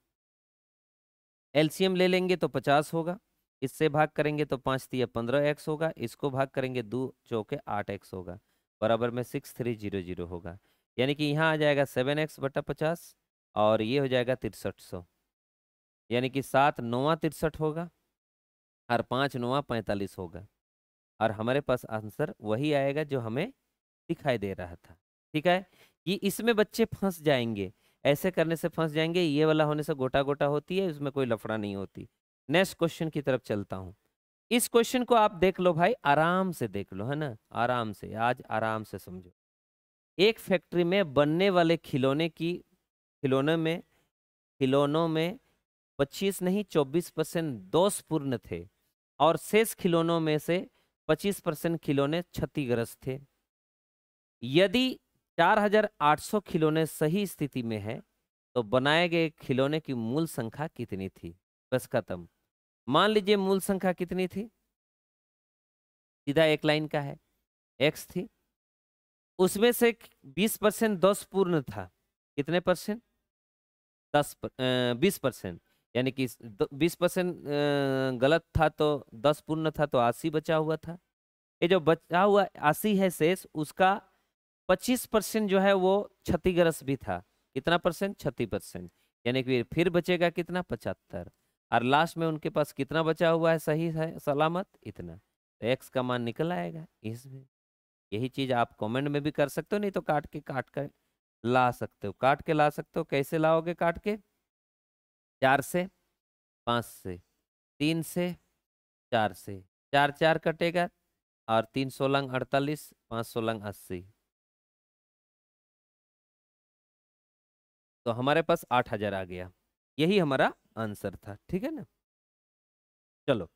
Speaker 1: एलसीएम ले लेंगे तो 50 होगा, इससे भाग करेंगे तो 5×3 = 15x होगा, इसको भाग करेंगे 2×4 = 8x होगा, बराबर में 6300 होगा। यानी कि यहाँ आ जाएगा 7x/50, और ये हो जाएगा 6300, यानी कि 7×9 = 63 होगा, और 5×9 = 45 होगा। और हमारे पास आंसर वही आएगा जो हमें दिखाई दे रहा था। ठीक है, ये इसमें बच्चे फंस जाएंगे, ऐसे करने से फंस जाएंगे, ये वाला होने से गोटा गोटा होती है, इसमें कोई लफड़ा नहीं होती। नेक्स्ट क्वेश्चन की तरफ चलता हूं। इस क्वेश्चन को आप देख लो भाई, आराम से देख लो, है ना, आराम से, आज आराम से समझो। एक फैक्ट्री में बनने वाले खिलौनों में 25 नहीं 24% दोषपूर्ण थे, और शेष खिलौनों में से 25% खिलौने क्षतिग्रस्त थे। यदि 4800 खिलौने सही स्थिति में है, तो बनाए गए खिलौने की मूल संख्या कितनी थी? बस खत्म। मान लीजिए मूल संख्या कितनी थी, सीधा एक लाइन का है, x थी, उसमें से 20% दोषपूर्ण था। कितने परसेंट? 20%, यानी कि 20% गलत था, तो 10 पूर्ण था, तो 80 बचा हुआ था। ये जो बचा हुआ 80 है शेष, उसका 25% जो है वो क्षतिग्रस्त भी था। कितना परसेंट? 36%, यानी कि फिर बचेगा कितना? 75। और लास्ट में उनके पास कितना बचा हुआ है सही है सलामत? इतना। तो एक्स का मान निकल आएगा इसमें। यही चीज आप कमेंट में भी कर सकते हो, नहीं तो काट कर ला सकते हो, काट के ला सकते हो। कैसे लाओगे काट के? 4 से, 5 से, 3 से, 4 से, 4 4 कटेगा, और 3 16 48, 5 16 80, तो हमारे पास 8000 आ गया। यही हमारा आंसर था, ठीक है ना। चलो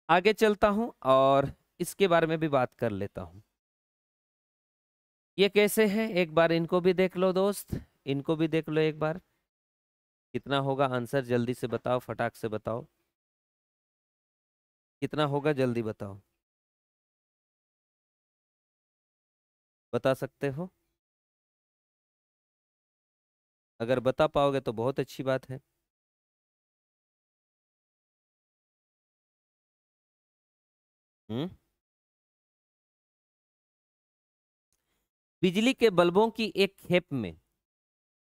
Speaker 1: आगे चलता हूं, और इसके बारे में भी बात कर लेता हूं। ये कैसे है, एक बार इनको भी देख लो दोस्त, इनको भी देख लो एक बार। कितना होगा आंसर, जल्दी से बताओ, फटाक से बताओ, कितना होगा, जल्दी बताओ। बता सकते हो? अगर बता पाओगे तो बहुत अच्छी बात है। हम्म। बिजली के बल्बों की एक खेप में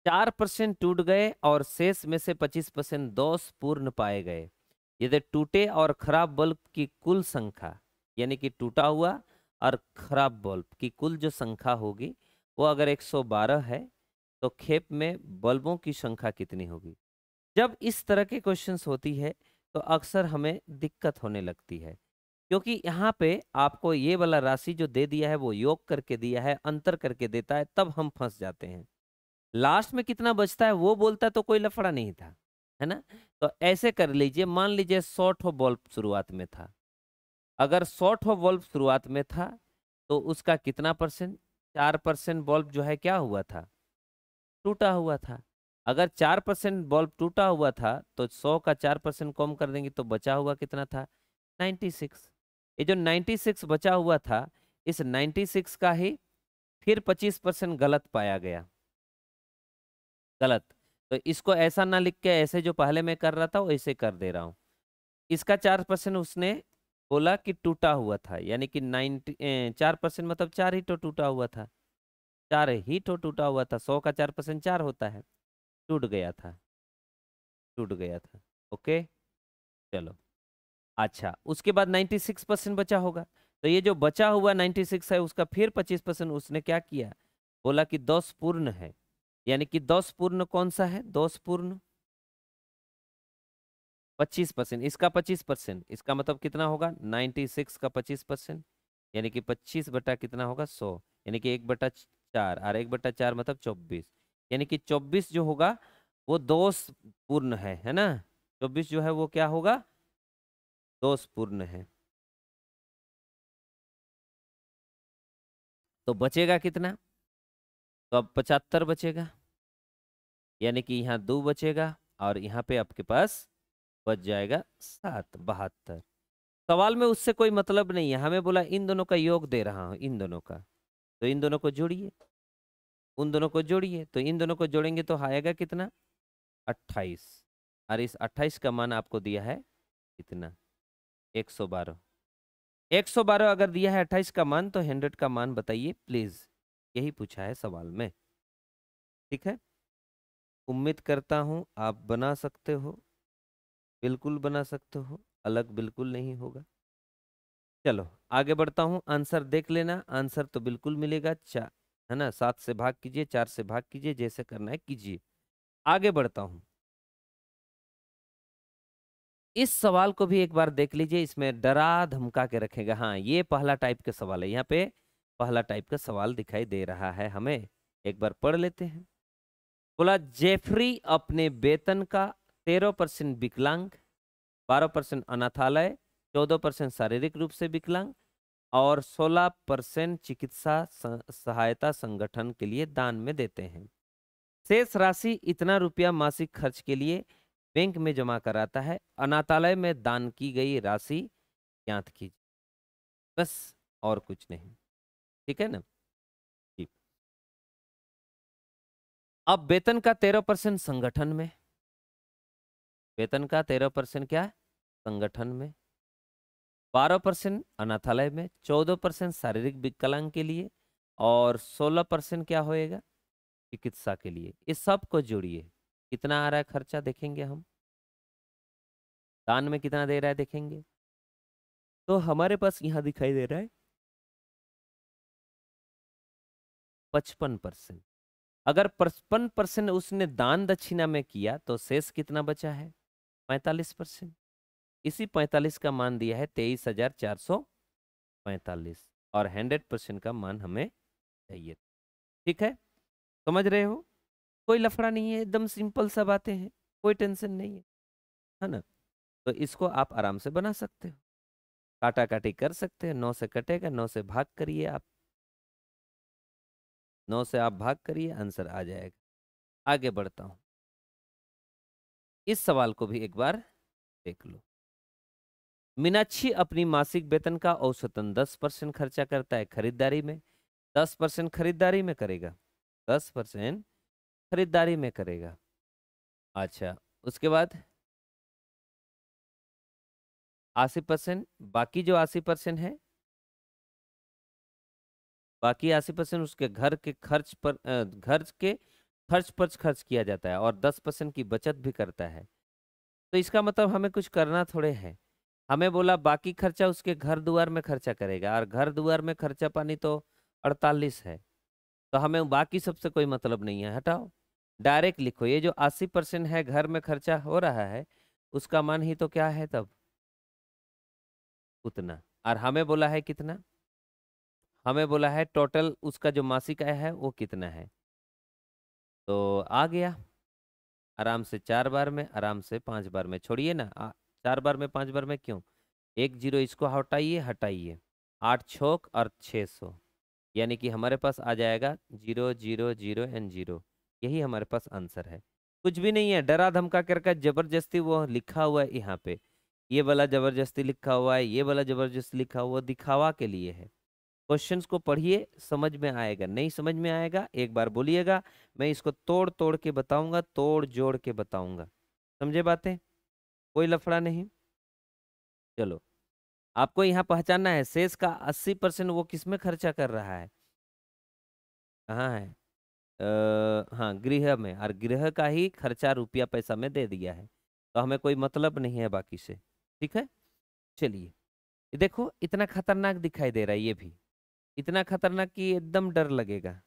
Speaker 1: 4% टूट गए, और शेष में से 25% दोष पूर्ण पाए गए। यदि टूटे और खराब बल्ब की कुल संख्या, यानी कि टूटा हुआ और खराब बल्ब की कुल जो संख्या होगी, वो अगर 112 है, तो खेप में बल्बों की संख्या कितनी होगी? जब इस तरह के क्वेश्चंस होती है, तो अक्सर हमें दिक्कत होने लगती है, क्योंकि यहाँ पे आपको ये वाला राशि जो दे दिया है वो योग करके दिया है, अंतर करके देता है, तब हम फंस जाते हैं। लास्ट में कितना बचता है वो बोलता तो कोई लफड़ा नहीं था, है ना। तो ऐसे कर लीजिए, मान लीजिए 100 बल्ब शुरुआत में था। अगर 100 बल्ब शुरुआत में था, तो उसका कितना परसेंट? 4% बल्ब जो है क्या हुआ था? टूटा हुआ था। अगर 4% बल्ब टूटा हुआ था, तो 100 का 4% कम कर देंगे, तो बचा हुआ कितना था? 96। ये जो 96 बचा हुआ था, इस 96 का ही फिर 25% गलत पाया गया। गलत। तो इसको ऐसा ना लिख के, ऐसे जो पहले मैं कर रहा था वैसे कर दे रहा हूँ। इसका 4% उसने बोला कि टूटा हुआ था, यानी कि 4% मतलब 4 ही तो टूटा हुआ था, 4 ही तो टूटा हुआ था। 100 का 4% 4 होता है। टूट गया था, टूट गया था। ओके, चलो। अच्छा, उसके बाद 96% बचा होगा, तो ये जो बचा हुआ 96 है, उसका फिर 25% उसने क्या किया? बोला कि 10 पूर्ण है। यानी कि 10 पूर्ण कौन सा है? 10 पूर्ण 25%, इसका 25%, इसका मतलब कितना होगा? 96 का 25%, यानी कि 25 बटा कितना होगा? 100, यानी कि 1/4, और 1/4 मतलब 24, यानी कि 24 जो होगा वो दोष पूर्ण है ना। 24 जो है वो क्या होगा? दोष पूर्ण है। तो बचेगा कितना? तो अब 75 बचेगा, यानी कि यहाँ 2 बचेगा और यहाँ पे आपके पास बच जाएगा 7, 72। सवाल में उससे कोई मतलब नहीं है, हमें बोला इन दोनों का योग दे रहा हूँ, इन दोनों का, तो इन दोनों को जोड़िए, उन दोनों को जोड़िए, तो इन दोनों को जोड़ेंगे तो आएगा कितना, 28। और इस 28 का मान आपको दिया है कितना, 112। 112 अगर दिया है 28 का मान, तो 100 का मान बताइए प्लीज, यही पूछा है सवाल में। ठीक है, उम्मीद करता हूं आप बना सकते हो, बिल्कुल बना सकते हो, अलग बिल्कुल नहीं होगा। चलो आगे बढ़ता हूं, आंसर देख लेना, आंसर तो बिल्कुल मिलेगा, चार है ना, 7 से भाग कीजिए, 4 से भाग कीजिए, जैसे करना है कीजिए। आगे बढ़ता हूं, इस सवाल को भी एक बार देख लीजिए, इसमें डरा धमका के रखेगा। हाँ, ये पहला टाइप का सवाल है, यहाँ पे पहला टाइप का सवाल दिखाई दे रहा है हमें, एक बार पढ़ लेते हैं। बोला जेफरी अपने वेतन का 13% विकलांग, 12% अनाथालय, 14% शारीरिक रूप से विकलांग और 16% चिकित्सा सहायता संगठन के लिए दान में देते हैं। शेष राशि इतना रुपया मासिक खर्च के लिए बैंक में जमा कराता है, अनाथालय में दान की गई राशि ज्ञात कीजिए। बस, और कुछ नहीं। ठीक है ना जी। अब वेतन का 13% संगठन में, वेतन का 13% क्या है, संगठन में, 12% अनाथालय में, 14% शारीरिक विकलांग के लिए और 16% क्या होएगा, चिकित्सा के लिए। इस सब को जोड़िए, कितना आ रहा है खर्चा देखेंगे हम, दान में कितना दे रहा है देखेंगे, तो हमारे पास यहाँ दिखाई दे रहा है 55%। अगर 55% उसने दान दक्षिणा में किया तो शेष कितना बचा है, 45%। इसी 45 का मान दिया है 23,445 और 100% का मान हमें चाहिए। ठीक है, समझ रहे हो, कोई लफड़ा नहीं है, एकदम सिंपल सा बातें हैं, कोई टेंशन नहीं है ना। तो इसको आप आराम से बना सकते हो, काटा काटी कर सकते हैं, 9 से कटेगा, 9 से भाग करिए आप, 9 से आप भाग करिए, आंसर आ जाएगा। आगे बढ़ता हूं, इस सवाल को भी एक बार देख लो। मीनाक्षी अपनी मासिक वेतन का औसतन 10% खर्चा करता है खरीदारी में, 10% खरीदारी में करेगा, 10% खरीदारी में करेगा। अच्छा, उसके बाद 80%, बाकी जो 80% है, बाकी 80% उसके घर के खर्च पर घर के खर्च पर खर्च किया जाता है और 10% की बचत भी करता है। तो इसका मतलब हमें कुछ करना थोड़े है, हमें बोला बाकी खर्चा उसके घर दुआर में खर्चा करेगा, और घर दुआर में खर्चा पानी तो 48 है, तो हमें बाकी सबसे कोई मतलब नहीं है, हटाओ, डायरेक्ट लिखो, ये जो 80% है घर में खर्चा हो रहा है, उसका मान ही तो क्या है तब, उतना। और हमें बोला है कितना, हमें बोला है टोटल उसका जो मासिक आय है वो कितना है, तो आ गया आराम से 4 बार में, आराम से 5 बार में, छोड़िए ना 4 बार में 5 बार में क्यों, 1 0 इसको हटाइए, हटाइए, 8 छोक और 600, यानी कि हमारे पास आ जाएगा 0 0 0 एंड 0, यही हमारे पास आंसर है। कुछ भी नहीं है, डरा धमका करके जबरदस्ती वो लिखा हुआ है यहाँ पे, ये वाला जबरदस्ती लिखा हुआ है, ये वाला जबरदस्ती लिखा हुआ, दिखावा के लिए है। क्वेश्चंस को पढ़िए, समझ में आएगा, नहीं समझ में आएगा एक बार बोलिएगा, मैं इसको तोड़ तोड़ के बताऊंगा, तोड़ जोड़ के बताऊंगा, समझे बातें, कोई लफड़ा नहीं। चलो, आपको यहाँ पहचानना है शेष का 80% वो किस में खर्चा कर रहा है, कहाँ है, हाँ गृह में, और गृह का ही खर्चा रुपया पैसा में दे दिया है, तो हमें कोई मतलब नहीं है बाकी से। ठीक है, चलिए, ये देखो इतना खतरनाक दिखाई दे रहा है, ये भी इतना खतरनाक कि एकदम डर लगेगा,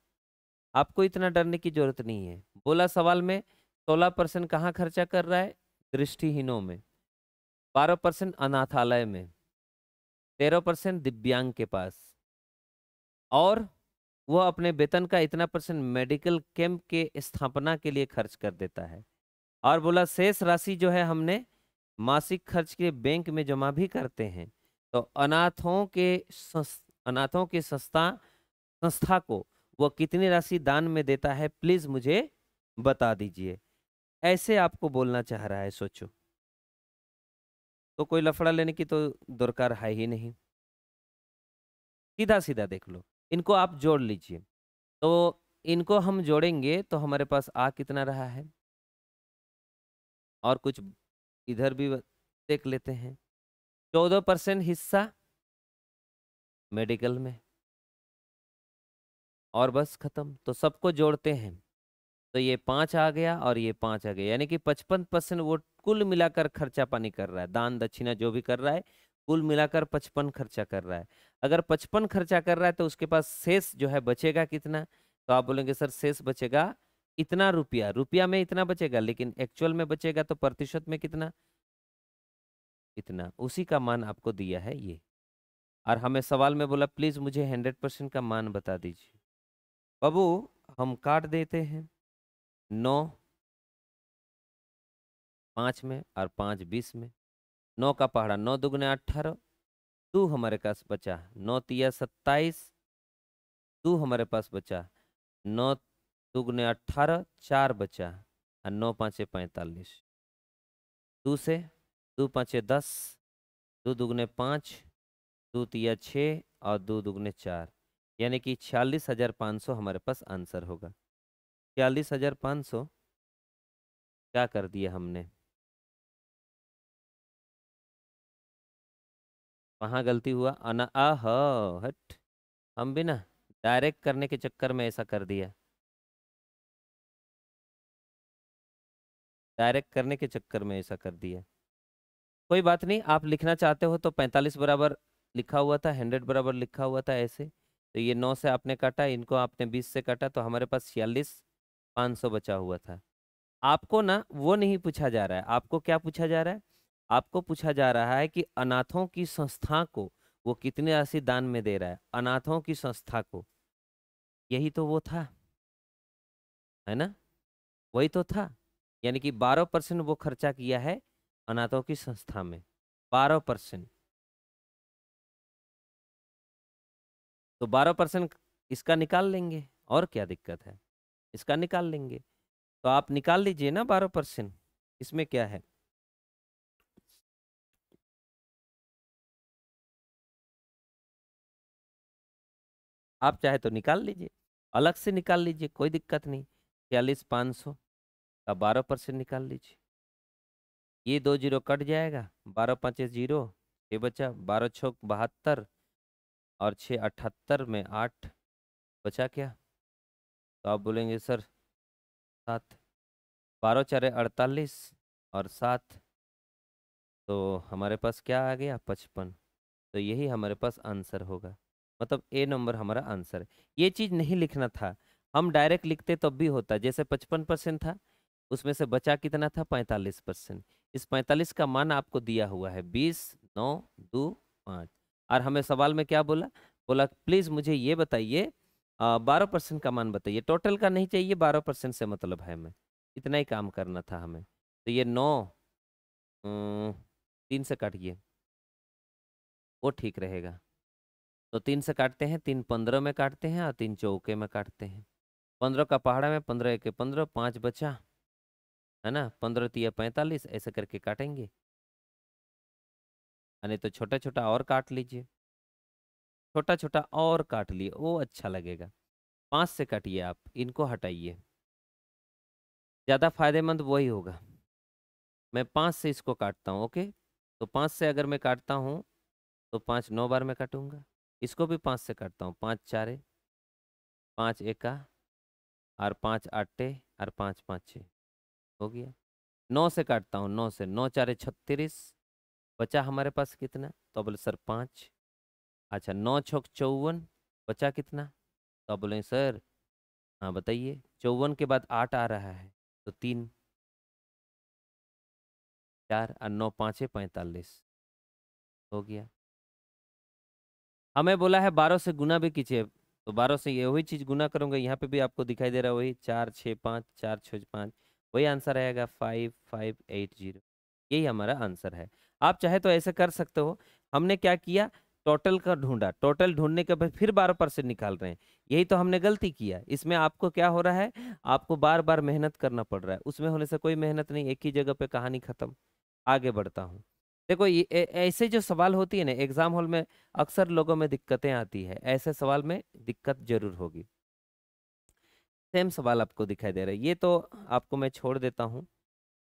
Speaker 1: आपको इतना डरने की जरूरत नहीं है। बोला सवाल में 16% कहाँ खर्चा कर रहा है, दृष्टिहीनों में, 12% अनाथालय में, 13% दिव्यांग के पास, और वह अपने वेतन का इतना परसेंट मेडिकल कैंप के स्थापना के लिए खर्च कर देता है। और बोला शेष राशि जो है हमने मासिक खर्च के बैंक में जमा भी करते हैं, तो अनाथों के संस्था को वह कितनी राशि दान में देता है, प्लीज मुझे बता दीजिए। ऐसे आपको बोलना चाह रहा है, सोचो। तो कोई लफड़ा लेने की तो दरकार है ही नहीं, सीधा सीधा देख लो। इनको आप जोड़ लीजिए। तो इनको हम जोड़ेंगे तो हमारे पास आ कितना रहा है, और कुछ इधर भी देख लेते हैं। 14% हिस्सा मेडिकल में, और बस खत्म। तो सबको जोड़ते हैं तो ये 5 आ गया और ये 5 आ गया, यानी कि 55% वो कुल मिलाकर खर्चा पानी कर रहा है, दान दक्षिणा जो भी कर रहा है कुल मिलाकर 55 खर्चा कर रहा है। अगर 55 खर्चा कर रहा है तो उसके पास शेष जो है बचेगा कितना, तो आप बोलेंगे सर शेष बचेगा इतना रुपया, रुपया में इतना बचेगा, लेकिन एक्चुअल में बचेगा तो प्रतिशत में कितना, इतना। उसी का मान आपको दिया है ये, और हमें सवाल में बोला प्लीज मुझे 100% का मान बता दीजिए। बाबू हम काट देते हैं, 9 5 में और 5 20 में, 9 का पहाड़ा 9 दुगने 18, 2 हमारे पास बचा, 9 तिया 27, 2 हमारे पास बचा, 9 दुगने 18, 4 बचा, और 9 पाँचे 45, 2 से 2 पाँचे 10, 2 दुगने 5, 2 तिया 6 और 2 दुगने 4, यानी कि 46,500 हमारे पास आंसर होगा। 46,500 क्या कर दिया हमने, वहाँ गलती हुआ अना आह हट, हम भी ना डायरेक्ट करने के चक्कर में ऐसा कर दिया, डायरेक्ट करने के चक्कर में ऐसा कर दिया। कोई बात नहीं, आप लिखना चाहते हो तो 45 बराबर लिखा हुआ था, 100 बराबर लिखा हुआ था ऐसे। तो ये 9 से आपने काटा, इनको आपने 20 से काटा, तो हमारे पास 46,500 बचा हुआ था। आपको ना वो नहीं पूछा जा रहा है, आपको क्या पूछा जा रहा है, आपको पूछा जा रहा है कि अनाथों की संस्था को वो कितनी राशि दान में दे रहा है, अनाथों की संस्था को। यही तो वो था, है ना, वही तो था। यानी कि 12% वो खर्चा किया है अनाथों की संस्था में, 12%। तो 12% इसका निकाल लेंगे, और क्या दिक्कत है, इसका निकाल लेंगे। तो आप निकाल लीजिए ना 12%, इसमें क्या है। आप चाहे तो निकाल लीजिए, अलग से निकाल लीजिए, कोई दिक्कत नहीं। 46,500 का 12% निकाल लीजिए, ये 2 जीरो कट जाएगा, 12 पाँचे 0, ये बचा, 12 छक 72, और 6 78 में 8 बचा क्या, तो आप बोलेंगे सर 7, 12 चारे 48 और 7, तो हमारे पास क्या आ गया 55। तो यही हमारे पास आंसर होगा, मतलब ए नंबर हमारा आंसर है। ये चीज़ नहीं लिखना था, हम डायरेक्ट लिखते तब भी होता। जैसे 55% था, उसमें से बचा कितना था 45%। इस 45 का मान आपको दिया हुआ है 20, 9, 2, 5। और हमें सवाल में क्या बोला, बोला प्लीज़ मुझे ये बताइए 12% का मान बताइए, टोटल का नहीं चाहिए, 12% से मतलब है हमें, इतना ही काम करना था हमें। तो ये 9 3 से काटिए, वो ठीक रहेगा। तो 3 से काटते हैं, 3 15 में काटते हैं और 3 चौके में काटते हैं। 15 का पहाड़ा में 15 एक 15, 5 बचा, है ना, 15 तिया 45, ऐसे करके काटेंगे। नहीं तो छोटा छोटा और काट लीजिए, छोटा छोटा और काट लिए, वो अच्छा लगेगा। 5 से काटिए, आप इनको हटाइए, ज़्यादा फायदेमंद वही होगा। मैं 5 से इसको काटता हूँ, ओके। तो 5 से अगर मैं काटता हूँ तो 5 9 बार में काटूंगा, इसको भी 5 से काटता हूँ, 5 चारे 5 एका और 5 आटे और 5 5 हो गया। 9 से काटता हूँ, 9 से, 9 चारे 36, बचा हमारे पास कितना, तो बोले सर 5। अच्छा 9 छक 54, बचा कितना, तो बोले सर हाँ बताइए, 54 के बाद 8 आ रहा है, तो 3 4 और 9 पाँचे 45 हो गया। हमें बोला है 12 से गुना भी कीजिए, तो 12 से ये वही चीज़ गुना करूँगा, यहाँ पे भी आपको दिखाई दे रहा है वही, 4 6 5, 4 6 5, वही आंसर आएगा 5580। यही हमारा आंसर है। आप चाहे तो ऐसे कर सकते हो। हमने क्या किया, टोटल का ढूंढा, टोटल ढूंढने के बाद फिर 12% निकाल रहे हैं। यही तो हमने गलती किया। इसमें आपको क्या हो रहा है, आपको बार बार मेहनत करना पड़ रहा है। उसमें होने से कोई मेहनत नहीं, एक ही जगह पे कहानी खत्म। आगे बढ़ता हूँ। देखो ये ऐसे जो सवाल होती है ना एग्जाम हॉल में, अक्सर लोगों में दिक्कतें आती है। ऐसे सवाल में दिक्कत जरूर होगी। सेम सवाल आपको दिखाई दे रहा है, ये तो आपको मैं छोड़ देता हूँ।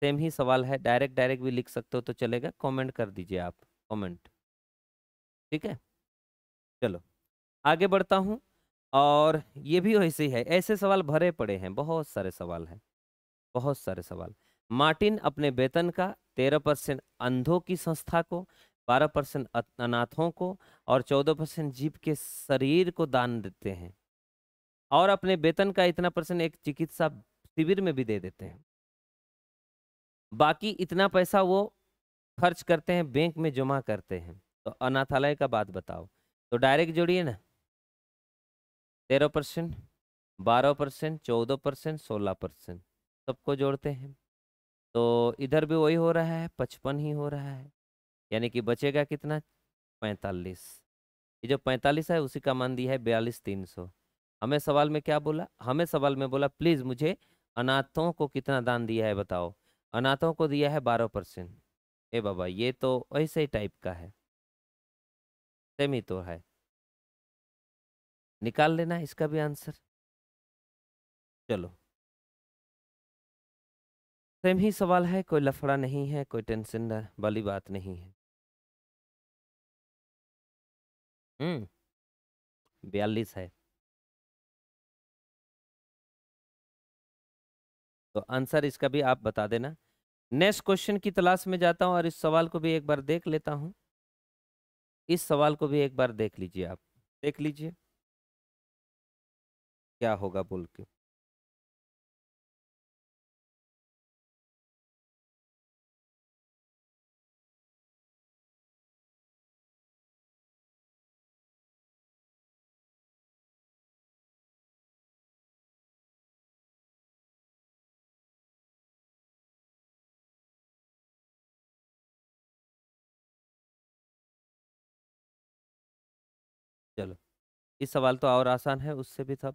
Speaker 1: सेम ही सवाल है, डायरेक्ट डायरेक्ट भी लिख सकते हो तो चलेगा, कमेंट कर दीजिए आप, कमेंट। ठीक है, चलो आगे बढ़ता हूँ। और ये भी वैसे ही है, ऐसे सवाल भरे पड़े हैं, बहुत सारे सवाल हैं, बहुत सारे सवाल। मार्टिन अपने वेतन का 13% अंधों की संस्था को, 12% अनाथों को और 14% जीव के शरीर को दान देते हैं, और अपने वेतन का इतना परसेंट एक चिकित्सा शिविर में भी दे देते हैं। बाकी इतना पैसा वो खर्च करते हैं, बैंक में जमा करते हैं। तो अनाथालय का बात बताओ। तो डायरेक्ट जोड़िए ना, 13%, 12%, 14%, 16%, सबको जोड़ते हैं। तो इधर भी वही हो रहा है, 55 ही हो रहा है। यानी कि बचेगा कितना, 45। ये जो 45 है उसी का मान दिया है 42,300। हमें सवाल में क्या बोला, हमें सवाल में बोला प्लीज मुझे अनाथों को कितना दान दिया है बताओ। अनाथों को दिया है 12%। ए बाबा ये तो ऐसे ही टाइप का है, सेम ही तो है, निकाल लेना इसका भी आंसर। चलो सेम ही सवाल है, कोई लफड़ा नहीं है, कोई टेंशन वाली बात नहीं है। 42 है। तो आंसर इसका भी आप बता देना। नेक्स्ट क्वेश्चन की तलाश में जाता हूँ और इस सवाल को भी एक बार देख लेता हूँ। इस सवाल को भी एक बार देख लीजिए, आप देख लीजिए क्या होगा बोल के। चलो इस सवाल तो और आसान है उससे भी सब।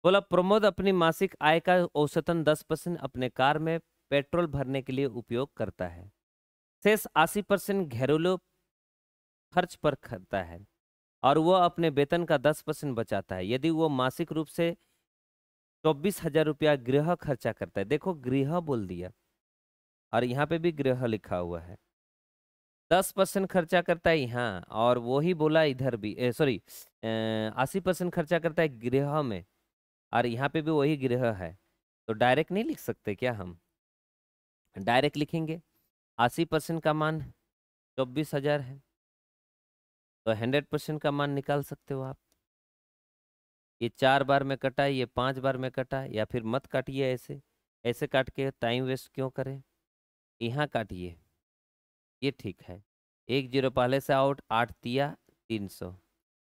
Speaker 1: बोला प्रमोद अपनी मासिक आय का औसतन 10% अपने कार में पेट्रोल भरने के लिए उपयोग करता है, शेष 80% घरेलू खर्च पर खर्चता है, और वो अपने वेतन का 10% बचाता है। यदि वो मासिक रूप से 24,000 रुपया गृह खर्चा करता है, देखो गृह बोल दिया और यहाँ पे भी गृह लिखा हुआ है, 10% खर्चा करता है यहाँ, और वो ही बोला इधर भी, सॉरी 80% खर्चा करता है गृह में, और यहाँ पे भी वही गृह है। तो डायरेक्ट नहीं लिख सकते क्या हम, डायरेक्ट लिखेंगे। 80% का मान 24,000 है, तो 100% का मान निकाल सकते हो आप। ये 4 बार में कटा है, ये 5 बार में कटा है, या फिर मत काटिए ऐसे, ऐसे काट के टाइम वेस्ट क्यों करें, यहाँ काटिए, ये ठीक है। 1 जीरो पहले से आउट, 8 तिया 300,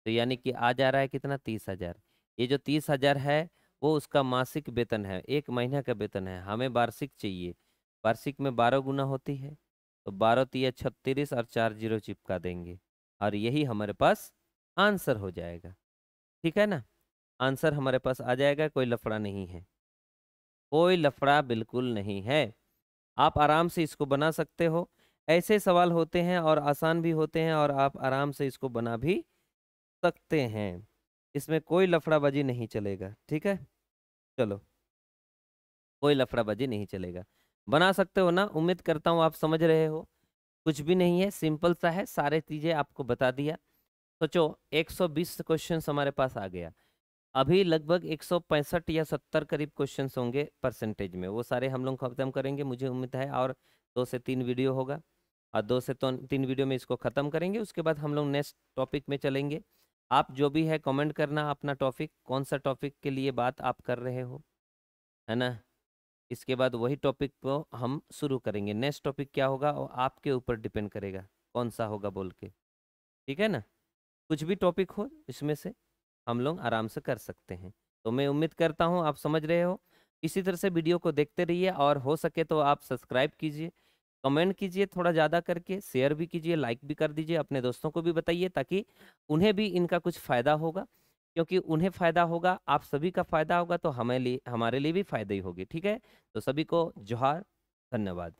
Speaker 1: तो यानी कि आ जा रहा है कितना, 30,000। ये जो 30,000 है वो उसका मासिक वेतन है, एक महीना का वेतन है। हमें वार्षिक चाहिए, वार्षिक में 12 गुना होती है, तो 12 तिया 36 और 4 जीरो चिपका देंगे, और यही हमारे पास आंसर हो जाएगा। ठीक है ना, आंसर हमारे पास आ जाएगा, कोई लफड़ा नहीं है, कोई लफड़ा बिल्कुल नहीं है। आप आराम से इसको बना सकते हो। ऐसे सवाल होते हैं और आसान भी होते हैं, और आप आराम से इसको बना भी सकते हैं, इसमें कोई लफड़ाबाजी नहीं चलेगा। ठीक है, चलो कोई लफड़ाबाजी नहीं चलेगा, बना सकते हो ना, उम्मीद करता हूँ आप समझ रहे हो। कुछ भी नहीं है, सिंपल सा है, सारे चीजें आपको बता दिया। सोचो 120 क्वेश्चन हमारे पास आ गया, अभी लगभग 165 या 70 करीब क्वेश्चन होंगे परसेंटेज में, वो सारे हम लोग खत्म करेंगे मुझे उम्मीद है, और 2 से 3 वीडियो होगा, और 2 से 3 वीडियो में इसको ख़त्म करेंगे। उसके बाद हम लोग नेक्स्ट टॉपिक में चलेंगे। आप जो भी है कमेंट करना अपना टॉपिक, कौन सा टॉपिक के लिए बात आप कर रहे हो, है ना। इसके बाद वही टॉपिक को हम शुरू करेंगे। नेक्स्ट टॉपिक क्या होगा वो आपके ऊपर डिपेंड करेगा कौन सा होगा बोल के। ठीक है ना, कुछ भी टॉपिक हो इसमें से हम लोग आराम से कर सकते हैं। तो मैं उम्मीद करता हूँ आप समझ रहे हो। इसी तरह से वीडियो को देखते रहिए, और हो सके तो आप सब्सक्राइब कीजिए, कमेंट कीजिए थोड़ा ज़्यादा करके, शेयर भी कीजिए, लाइक भी कर दीजिए, अपने दोस्तों को भी बताइए ताकि उन्हें भी इनका कुछ फ़ायदा होगा। क्योंकि उन्हें फ़ायदा होगा, आप सभी का फ़ायदा होगा तो हमें लिए हमारे लिए भी फ़ायदा ही होगी, ठीक है? तो सभी को जोहार, धन्यवाद।